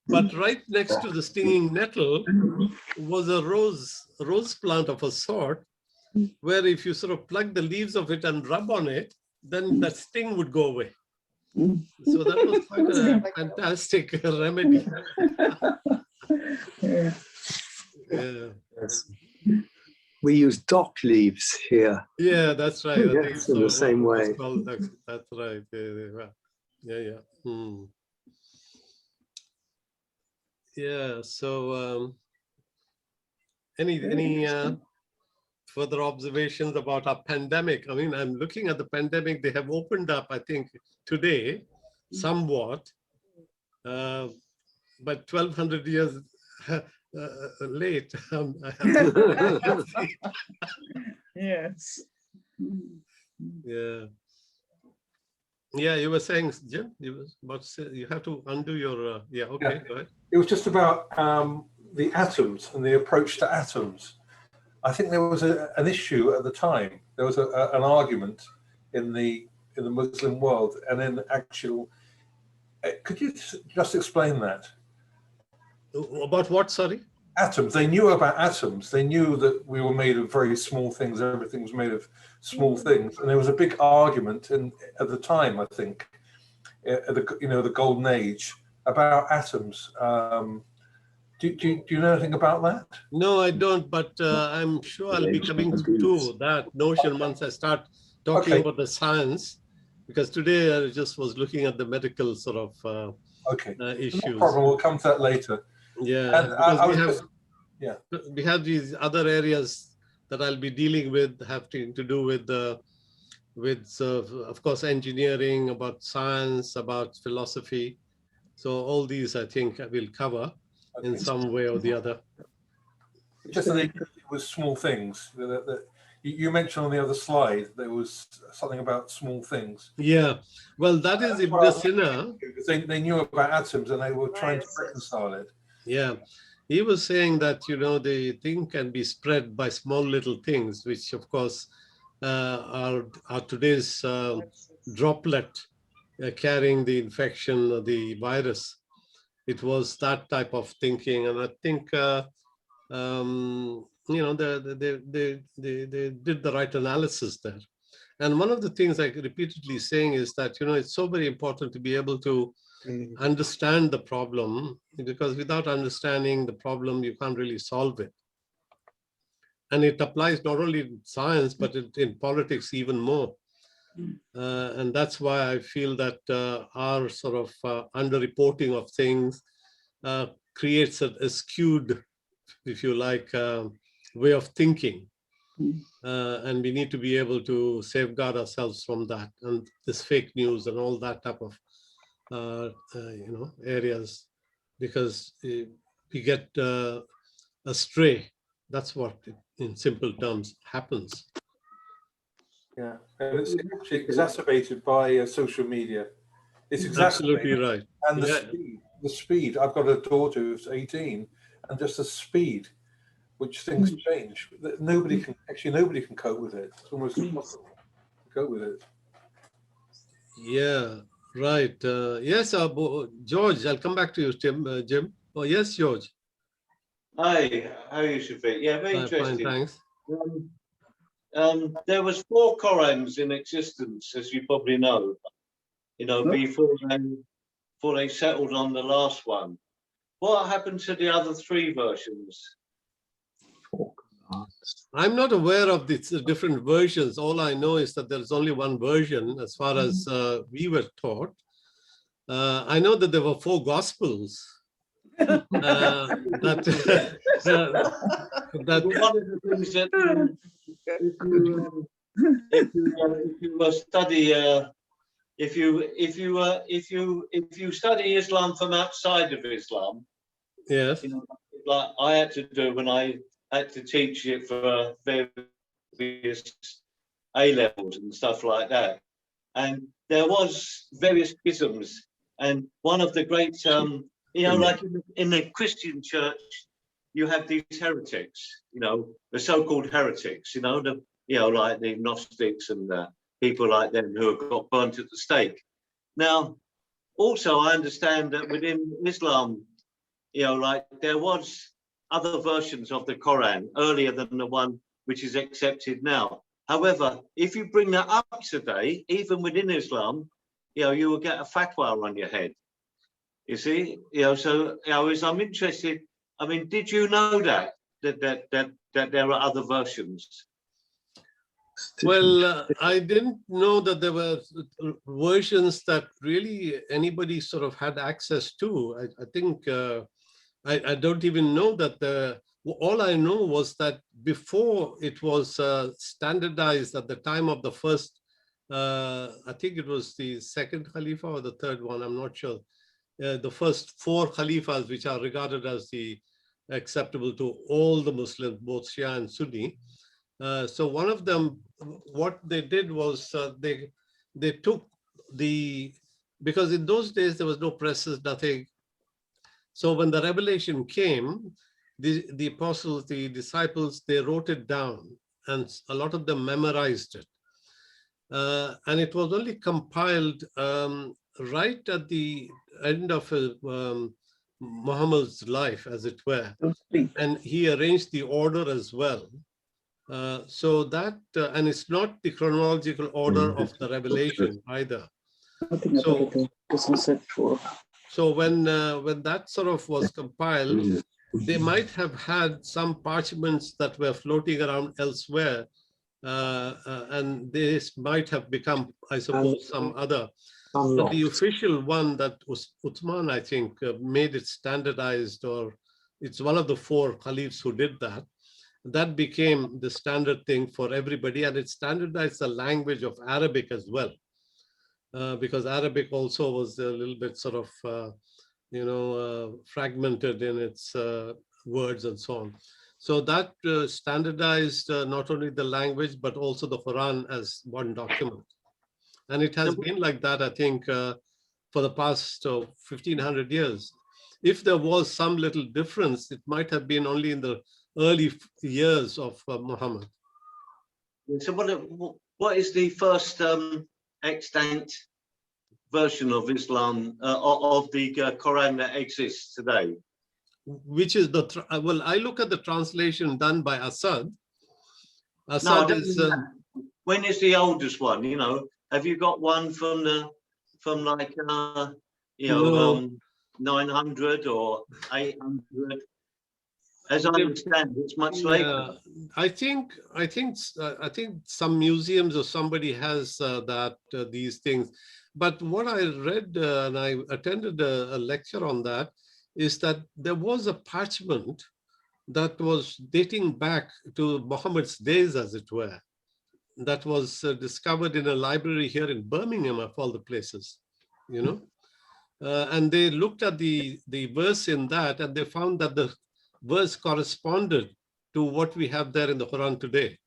But right next to the stinging nettle was a rose plant of a sort, where if you sort of plug the leaves of it and rub on it, then that sting would go away. So that was quite a fantastic remedy. Yeah. Yeah. Yes. We use dock leaves here. Yeah, that's right. I think Yes, in the same way. That's right. Yeah. Yeah. So, any further observations about our pandemic? I mean, I'm looking at the pandemic. They have opened up, I think, today, somewhat, but 1,200 years late. Yes. Yeah. Yeah, you were saying, Jim, you was about to say, you have to undo your, yeah, okay, go ahead. It was just about the atoms and the approach to atoms. I think there was an issue at the time. There was an argument in the Muslim world, and in actual. Could you just explain that? About what? Sorry. Atoms. They knew about atoms. They knew that we were made of very small things. Everything was made of small things, and there was a big argument at the time. I think, the golden age about atoms. Do you know anything about that? No, I don't, but I'm sure I'll be coming to that notion once I start talking about the science, because today I just was looking at the medical sort of issues. No problem. We'll come to that later. Yeah, and we have these other areas that I'll be dealing with, having to do with of course, engineering, about science, about philosophy. So all these, I think, I will cover in some way or the other. Just that it was small things. You mentioned on the other slide there was something about small things. Yeah, well, that is Idn Sina. They knew about atoms and they were trying to reconcile it. Yeah, he was saying that, the thing can be spread by small little things, which of course are today's droplet carrying the infection or the virus. It was that type of thinking, and I think they did the right analysis there. And one of the things I repeatedly saying is that it's so very important to be able to understand the problem, because without understanding the problem, you can't really solve it. And it applies not only in science, but in politics even more. And that's why I feel that our sort of underreporting of things creates a skewed, if you like, way of thinking. And we need to be able to safeguard ourselves from that, and this fake news and all that type of areas, because we get astray. That's what, in simple terms, happens. Yeah, and it's actually exacerbated by social media. It's Absolutely right. And the speed. I've got a daughter who's 18, and just the speed which things change. Nobody can cope with it. It's almost impossible to cope with it. Yeah, right. Yes, George, I'll come back to you, Jim. Oh, yes, George. Hi, how are you, Shafiq? Yeah, very interesting. Fine, thanks. There was 4 Korans in existence, as you probably know. You know, before they settled on the last one. What happened to the other 3 versions? I'm not aware of the different versions. All I know is that there's only one version as far as we were taught. I know that there were 4 Gospels. That One of the things that if you study Islam from outside of Islam, yes, you know, like I had to do when I had to teach it for various A levels and stuff like that, and there was various schisms, and one of the great, you know, like in the Christian church, you have these heretics, you know, the so-called heretics, you know, like the Gnostics and people like them who have got burnt at the stake. Now, also, I understand that within Islam, you know, like there was other versions of the Quran earlier than the one which is accepted now. However, if you bring that up today, even within Islam, you know, you will get a fatwa on your head. You see, you know, so you know, as I'm interested. I mean, did you know that there are other versions? Well, I didn't know that there were versions that really anybody sort of had access to. I think I don't even know that all I know was that before it was standardized at the time of the first, I think it was the second Khalifa or the third one, I'm not sure. The first 4 Khalifas, which are regarded as the acceptable to all the Muslims, both Shia and Sunni. So one of them, what they did was they took because in those days there was no presses, nothing. So when the revelation came, the apostles, the disciples, they wrote it down, and a lot of them memorized it. And it was only compiled right at the end of Muhammad's life, as it were, and he arranged the order as well. So that, and it's not the chronological order of the revelation either. So when that sort of was compiled, they might have had some parchments that were floating around elsewhere, and this might have become, I suppose, some other. But the official one that was Uthman, I think, made it standardized, or it's one of the 4 caliphs who did that. That became the standard thing for everybody, and it standardized the language of Arabic as well, because Arabic also was a little bit sort of, you know, fragmented in its words and so on. So that standardized not only the language, but also the Quran as one document. And it has been like that, I think, for the past 1500 years. If there was some little difference, it might have been only in the early years of Muhammad. So what is the first extant version of Islam, of the Quran that exists today? Which is well, I look at the translation done by Assad. Assad is... when is the oldest one, you know? Have you got one from like, you know, 900 or 800? As I understand, it's much later. I think some museums or somebody has these things. But what I read, and I attended a lecture on that, is that there was a parchment that was dating back to Muhammad's days, as it were, that was discovered in a library here in Birmingham, of all the places, you know. And they looked at the verse in that, and they found that the verse corresponded to what we have there in the Quran today.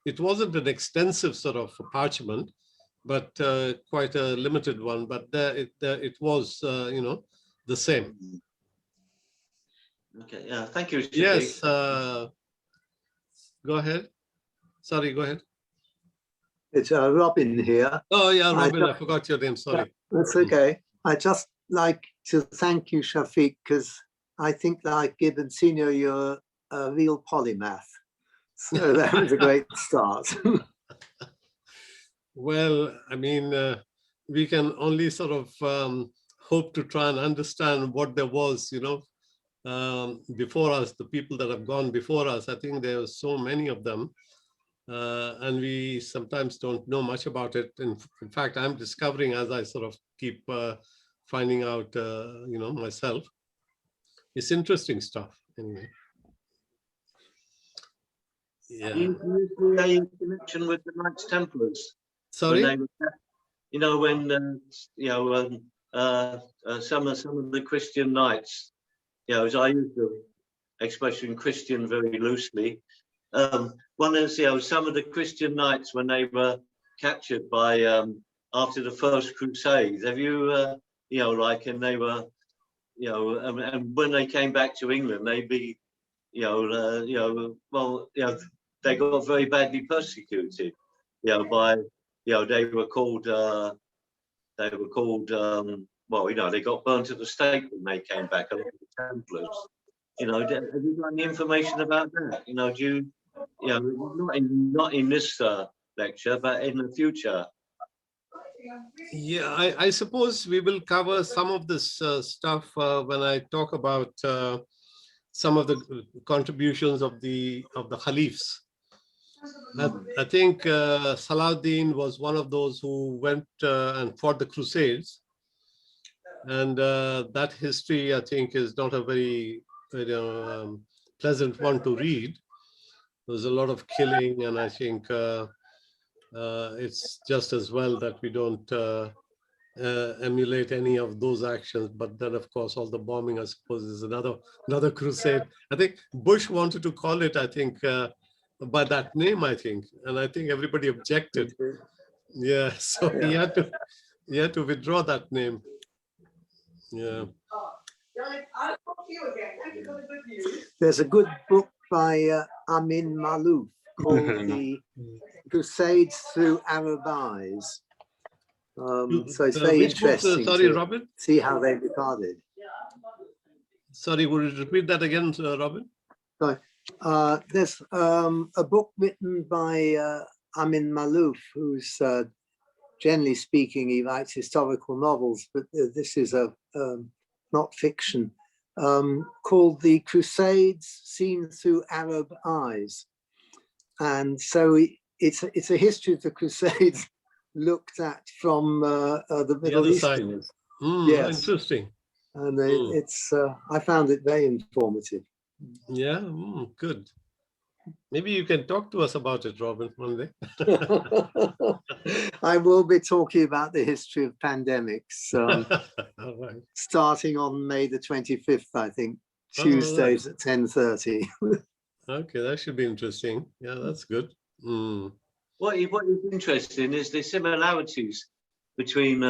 It wasn't an extensive sort of parchment, but quite a limited one. But it was, you know, the same. Okay. Yeah. Thank you. Shafiq. Yes. Go ahead. Sorry. Go ahead. It's Robin here. Oh yeah, Robin. I forgot your name. Sorry. That's okay. I just like to thank you, Shafiq, because I think, like Ibn Sina, you're a real polymath. So that was a great start. Well, I mean, we can only sort of hope to try and understand what there was, before us, the people that have gone before us. I think there are so many of them, and we sometimes don't know much about it. In fact, I'm discovering as I sort of keep finding out, myself. It's interesting stuff, anyway. Yeah. You use a connection with the Knights Templars. Sorry? When they, when some of the Christian knights, as I use the expression Christian very loosely, one is, some of the Christian knights when they were captured by after the First Crusade. Have you, and they were, and when they came back to England, they'd be, they got very badly persecuted, by, they were called, they got burnt at the stake when they came back, along with the Templars. Have you got any information about that? Do you, not in this lecture, but in the future? Yeah, I suppose we will cover some of this stuff when I talk about some of the contributions of the Khalifs. I think Salahuddin was one of those who went and fought the Crusades, and that history, I think, is not a very pleasant one to read. There's a lot of killing, and I think it's just as well that we don't emulate any of those actions. But then, of course, all the bombing, I suppose, is another crusade. I think Bush wanted to call it, I think, by that name, I think, and I think everybody objected. Yeah, so yeah. he had to withdraw that name. Yeah. There's a good book by Amin Malouf called The Crusades Through Arab Eyes. So it's very interesting sorry, to Robin? see how they regarded. Sorry, would you repeat that again, Robin? Sorry. There's a book written by Amin Malouf, who's generally speaking, he writes historical novels, but this is a not fiction, called The Crusades Seen Through Arab Eyes. And so it's a history of the Crusades looked at from the Middle Easterners. Yes. Interesting. And it's I found it very informative. Yeah, good. Maybe you can talk to us about it, Robin, one day. I will be talking about the history of pandemics, Right. starting on May the 25th, I think, Tuesdays at 10:30. Okay, that should be interesting. Yeah, that's good. What is interesting is the similarities between,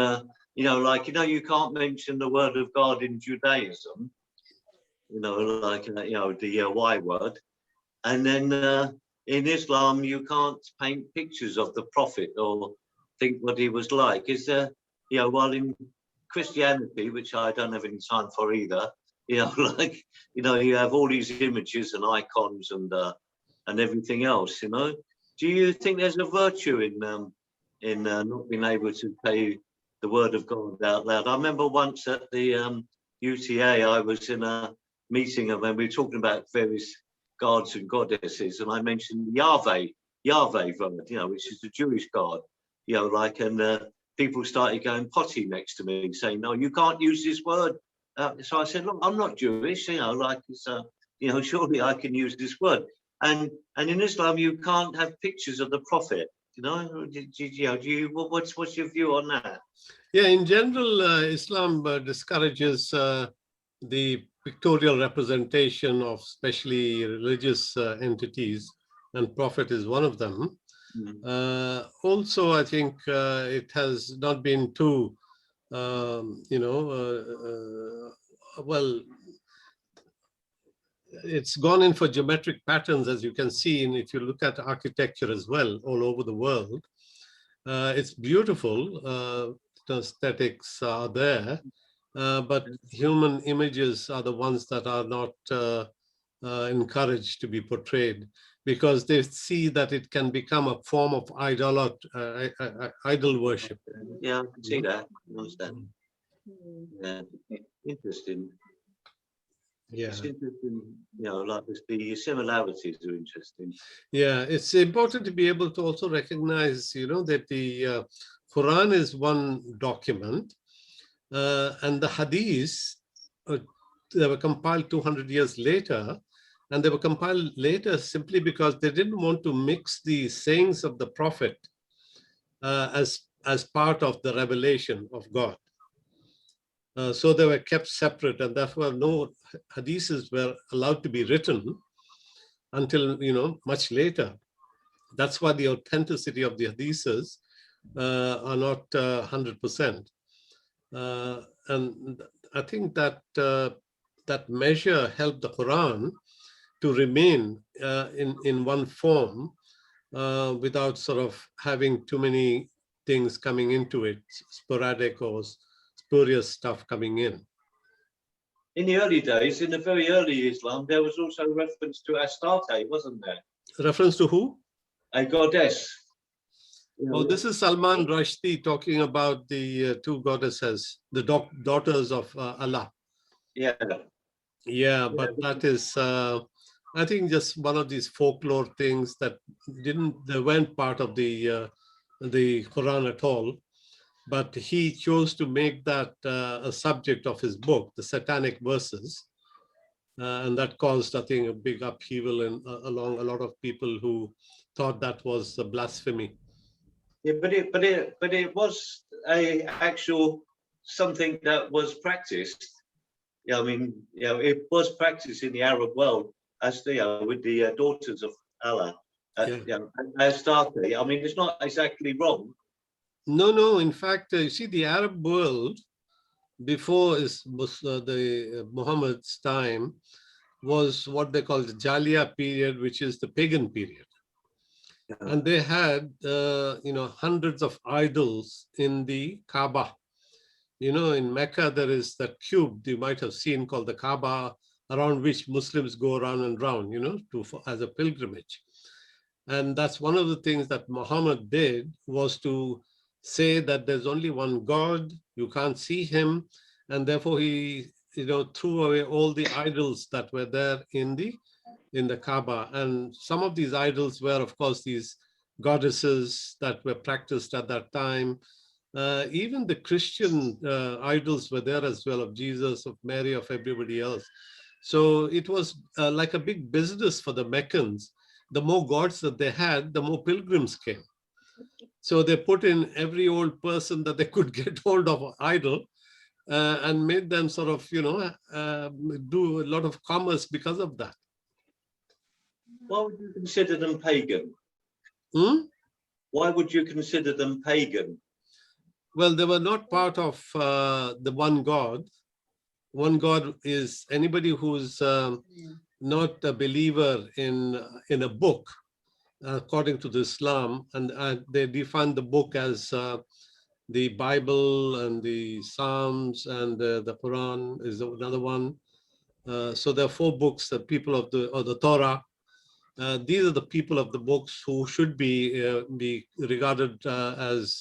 you can't mention the word of God in Judaism, the Y word. And then in Islam, you can't paint pictures of the Prophet or think what he was like. Is there, while in Christianity, which I don't have any time for either, you have all these images and icons and everything else, Do you think there's a virtue in not being able to say the word of God out loud? I remember once at the UTA, I was in a meeting and when we were talking about various gods and goddesses, and I mentioned Yahweh word, which is the Jewish god, and people started going potty next to me saying, no, you can't use this word. So I said, look, I'm not Jewish, surely I can use this word. And in Islam, you can't have pictures of the Prophet, what's your view on that? Yeah, in general, Islam discourages the pictorial representation of especially religious entities, and Prophet is one of them. Also, I think it has not been too, well, it's gone in for geometric patterns, as you can see, and if you look at architecture as well, all over the world, it's beautiful. The aesthetics are there, but human images are the ones that are not encouraged to be portrayed. because they see that it can become a form of idol worship. Yeah, I can see that. I understand. Yeah, interesting. Yeah. It's interesting, you know, like the similarities are interesting. Yeah, it's important to be able to also recognize, you know, that the Quran is one document, and the Hadiths, they were compiled 200 years later, and they were compiled later simply because they didn't want to mix the sayings of the Prophet as part of the revelation of God. So they were kept separate, and therefore no hadiths were allowed to be written until, you know, much later. That's why the authenticity of the hadiths are not 100%. And I think that that measure helped the Quran to remain in one form without sort of having too many things coming into it, sporadic or spurious stuff coming in. In the early days, in the very early Islam, there was also reference to Astarte, wasn't there? Reference to who? A goddess. You know, Oh, this is Salman Rushdie talking about the two goddesses, the daughters of Allah. yeah. Yeah, but that is, I think, just one of these folklore things that they weren't part of the Quran at all. But he chose to make that a subject of his book, the Satanic Verses, and that caused, I think, a big upheaval along a lot of people who thought that was a blasphemy. Yeah, but it was a actual something that was practiced. Yeah, I mean, you know, it was practiced in the Arab world as with the daughters of Allah. Yeah. You know, Astarte. I mean, it's not exactly wrong. No. In fact, you see, the Arab world before the Muhammad's time was what they call the Jaliya period, which is the pagan period. Yeah. And they had, you know, hundreds of idols in the Kaaba. You know, in Mecca, there is that cube you might have seen called the Kaaba, around which Muslims go around and round, you know, as a pilgrimage. And that's one of the things that Muhammad did, was to say that there's only one God, you can't see him, and therefore he, you know, threw away all the idols that were there in the Kaaba. And some of these idols were, of course, these goddesses that were practiced at that time. Even the Christian idols were there as well, of Jesus, of Mary, of everybody else. So it was like a big business for the Meccans. The more gods that they had, the more pilgrims came. So they put in every old person that they could get hold of idol and made them sort of, you know, do a lot of commerce because of that. Why would you consider them pagan? Why would you consider them pagan? Well, they were not part of the one God. One God is anybody who's not a believer in a book, according to the Islam, and they define the book as the Bible and the Psalms, and the Quran is another one. So there are 4 books, the people of the Torah. These are the people of the books who should be regarded as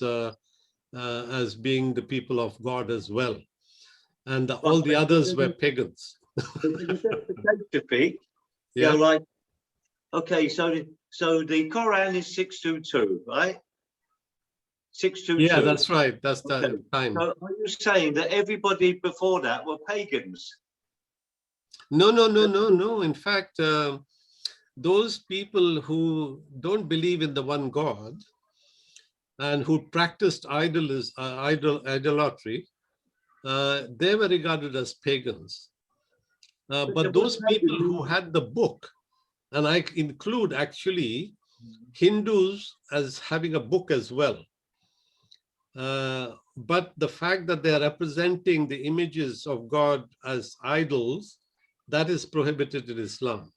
being the people of God as well. And all the others were pagans. Yeah, like, okay, so the Quran is 622, right? 622. Yeah, that's right. That's the time. So are you saying that everybody before that were pagans? No. In fact, those people who don't believe in the one God and who practiced idolatry, they were regarded as pagans. But those people who had the book, and I include actually Hindus as having a book as well. But the fact that they're representing the images of God as idols, that is prohibited in Islam.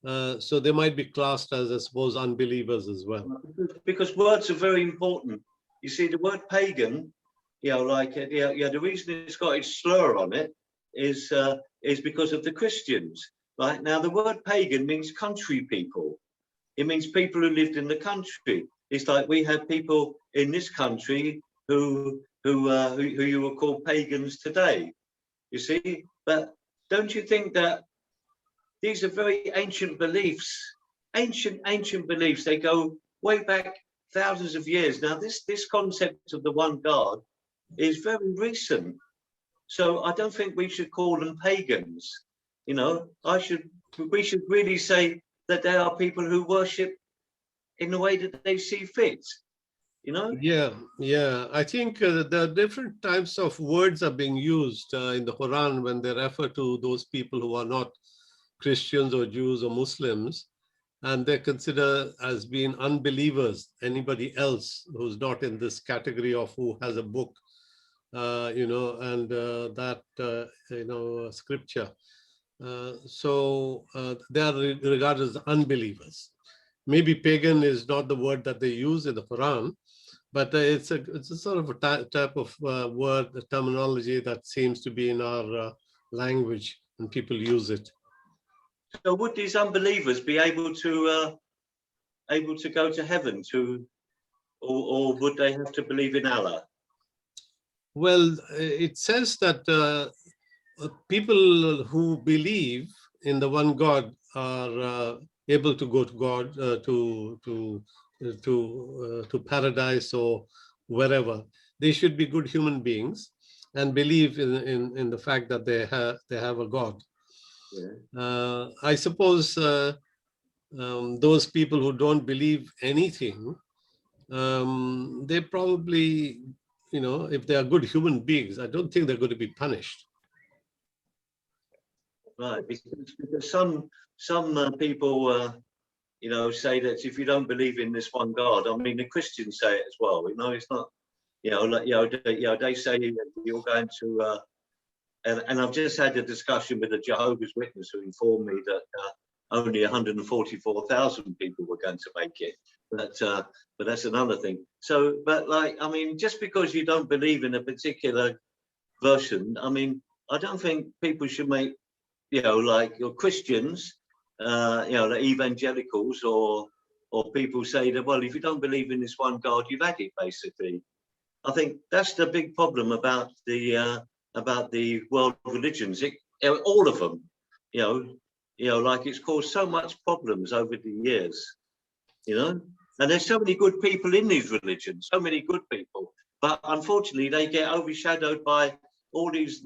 So they might be classed as, I suppose, unbelievers as well. Because words are very important. You see, the word pagan, you know, like, the reason it's got its slur on it is because of the Christians. Right now, the word pagan means country people. It means people who lived in the country. It's like we have people in this country who you would call pagans today. You see, but don't you think that these are very ancient beliefs? Ancient beliefs. They go way back thousands of years. Now, this concept of the one God is very recent. So I don't think we should call them pagans. You know, we should really say that they are people who worship in the way that they see fit. You know? Yeah. I think there are different types of words are being used in the Quran when they refer to those people who are not Christians or Jews or Muslims, and they're considered as being unbelievers. Anybody else who's not in this category of who has a book, you know, and that you know, scripture. So they are regarded as unbelievers. Maybe pagan is not the word that they use in the Quran, but it's a sort of a type of word, terminology that seems to be in our language, and people use it. So would these unbelievers be able to go to heaven or would they have to believe in Allah? Well, it says that people who believe in the one God are able to go to God, to paradise or wherever. They should be good human beings and believe in the fact that they have a God. Yeah. I suppose those people who don't believe anything, they probably, you know, if they are good human beings, I don't think they're going to be punished. Right, because some people, you know, say that if you don't believe in this one God, I mean, the Christians say it as well. You know, it's not, you know, like, they say you're going to, and I've just had a discussion with a Jehovah's Witness who informed me that only 144,000 people were going to make it. But that's another thing. So, but like, I mean, just because you don't believe in a particular version, I mean, I don't think people should make, you know, like your Christians, you know, the evangelicals or people say that, well, if you don't believe in this one God, you've had it, basically. I think that's the big problem about the world religions. All of them, you know, like it's caused so much problems over the years, you know. And there's so many good people in these religions, so many good people, but unfortunately they get overshadowed by all these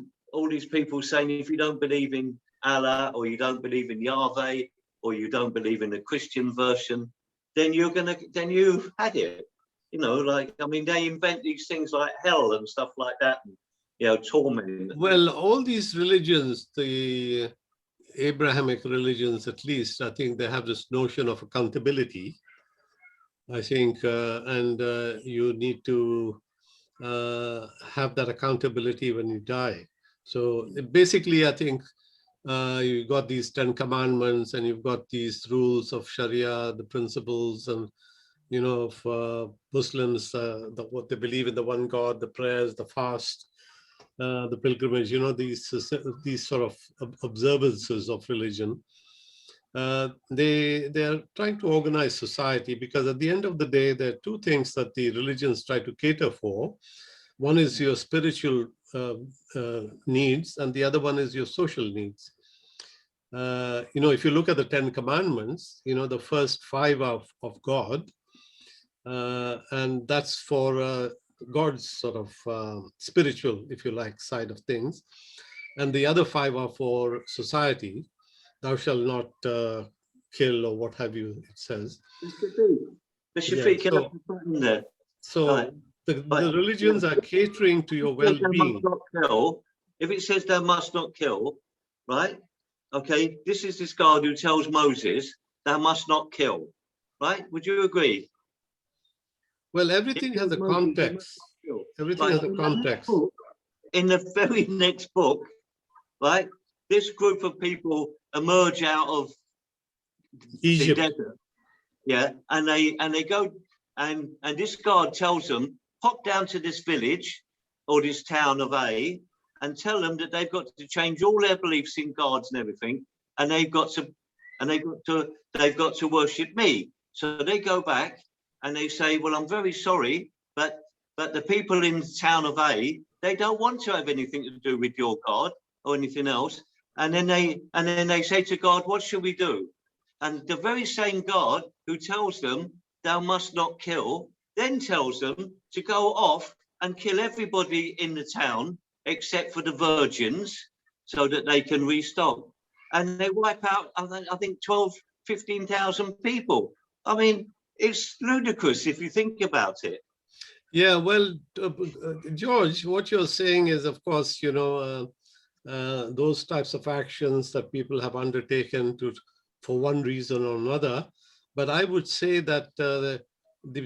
people saying if you don't believe in Allah or you don't believe in Yahweh or you don't believe in the Christian version, then you've had it. You know, like, I mean, they invent these things like hell and stuff like that, and, you know, torment. Well, all these religions, the Abrahamic religions at least, I think they have this notion of accountability. I think, and you need to have that accountability when you die. So basically, I think you've got these 10 commandments and you've got these rules of Sharia, the principles, and, you know, of Muslims, what they believe in, the one God, the prayers, the fast, the pilgrimage, you know, these sort of observances of religion. They are trying to organize society, because at the end of the day, there are two things that the religions try to cater for. One is your spiritual needs, and the other one is your social needs. You know, if you look at the 10 commandments, you know, the first 5 are of God, and that's for God's sort of spiritual, if you like, side of things. And the other 5 are for society. Thou shalt not kill, or what have you, it says. So the religions are catering to your well-being. If it says thou must not kill, right? Okay, this is this God who tells Moses, thou must not kill, right? Would you agree? Well, everything has a context. Everything has a context. In the very next book, right, this group of people emerge out of Egypt. The desert, yeah, and they go, and this God tells them, pop down to this village or this town of A and tell them that they've got to change all their beliefs in gods and everything, and they've got to worship me. So they go back and they say, well, I'm very sorry, but the people in the town of A, they don't want to have anything to do with your God or anything else. And then they say to God, what should we do? And the very same God who tells them thou must not kill, then tells them to go off and kill everybody in the town except for the virgins, so that they can restock. And they wipe out, I think 12, 15,000 people. I mean, it's ludicrous if you think about it. Yeah, well, George, what you're saying is, of course, you know, those types of actions that people have undertaken for one reason or another. But I would say that the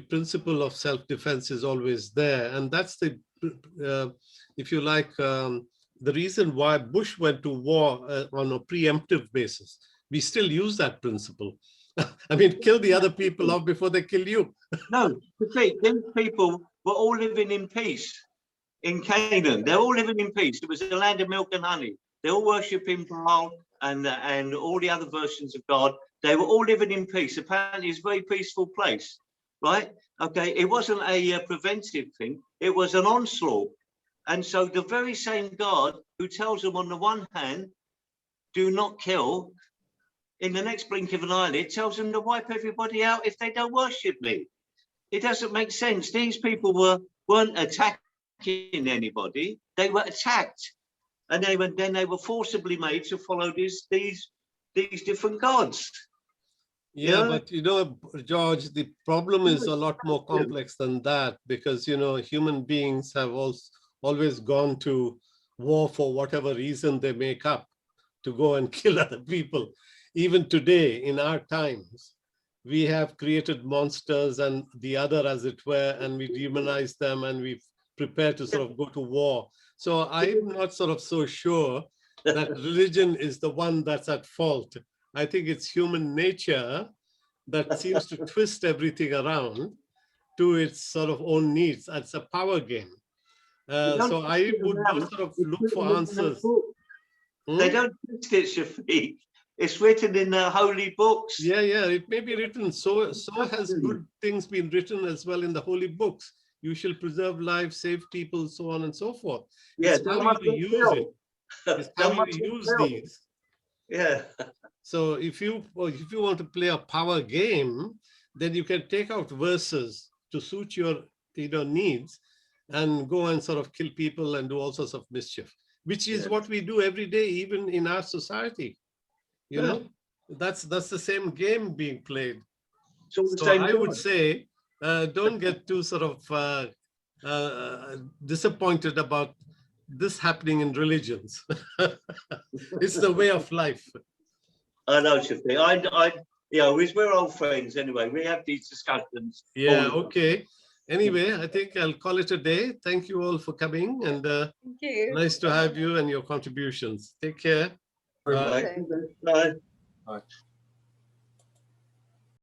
principle of self-defense is always there. And that's the, if you like, the reason why Bush went to war on a preemptive basis. We still use that principle. I mean, kill the other people off before they kill you. No, these people were all living in peace in Canaan. They're all living in peace. It was the land of milk and honey. They're all worshipping Baal and all the other versions of God. They were all living in peace. Apparently, it's a very peaceful place, right? Okay, it wasn't a preventive thing. It was an onslaught. And so the very same God who tells them on the one hand, do not kill, in the next blink of an eyelid, tells them to wipe everybody out if they don't worship me. It doesn't make sense. These people weren't attacking anybody. They were attacked. And then they were forcibly made to follow these different gods. Yeah, but you know, George, the problem is a lot more complex than that, because, you know, human beings have always gone to war for whatever reason they make up to go and kill other people. Even today, in our times, we have created monsters and the other, as it were, and we demonize them and we prepare to sort of go to war. So I'm not sort of so sure that religion is the one that's at fault. I think it's human nature that seems to twist everything around to its sort of own needs. It's a power game. So I would not sort of look for answers. They don't twist it, Shafiq. It's written in the holy books. Yeah, it may be written. So has good things been written as well in the holy books. You shall preserve life, save people, so on and so forth. Yeah, it's how you use it. It's how you use these. Yeah. So if you want to play a power game, then you can take out verses to suit your needs and go and sort of kill people and do all sorts of mischief, which is what we do every day, even in our society. You know, that's the same game being played. So I would say, don't get too sort of disappointed about this happening in religions. It's the way of life. I know, Shafiq. We're old friends anyway. We have these discussions. Yeah, okay. Anyway, I think I'll call it a day. Thank you all for coming, and Thank you. nice to have you and your contributions. Take care. Bye. Bye. Bye.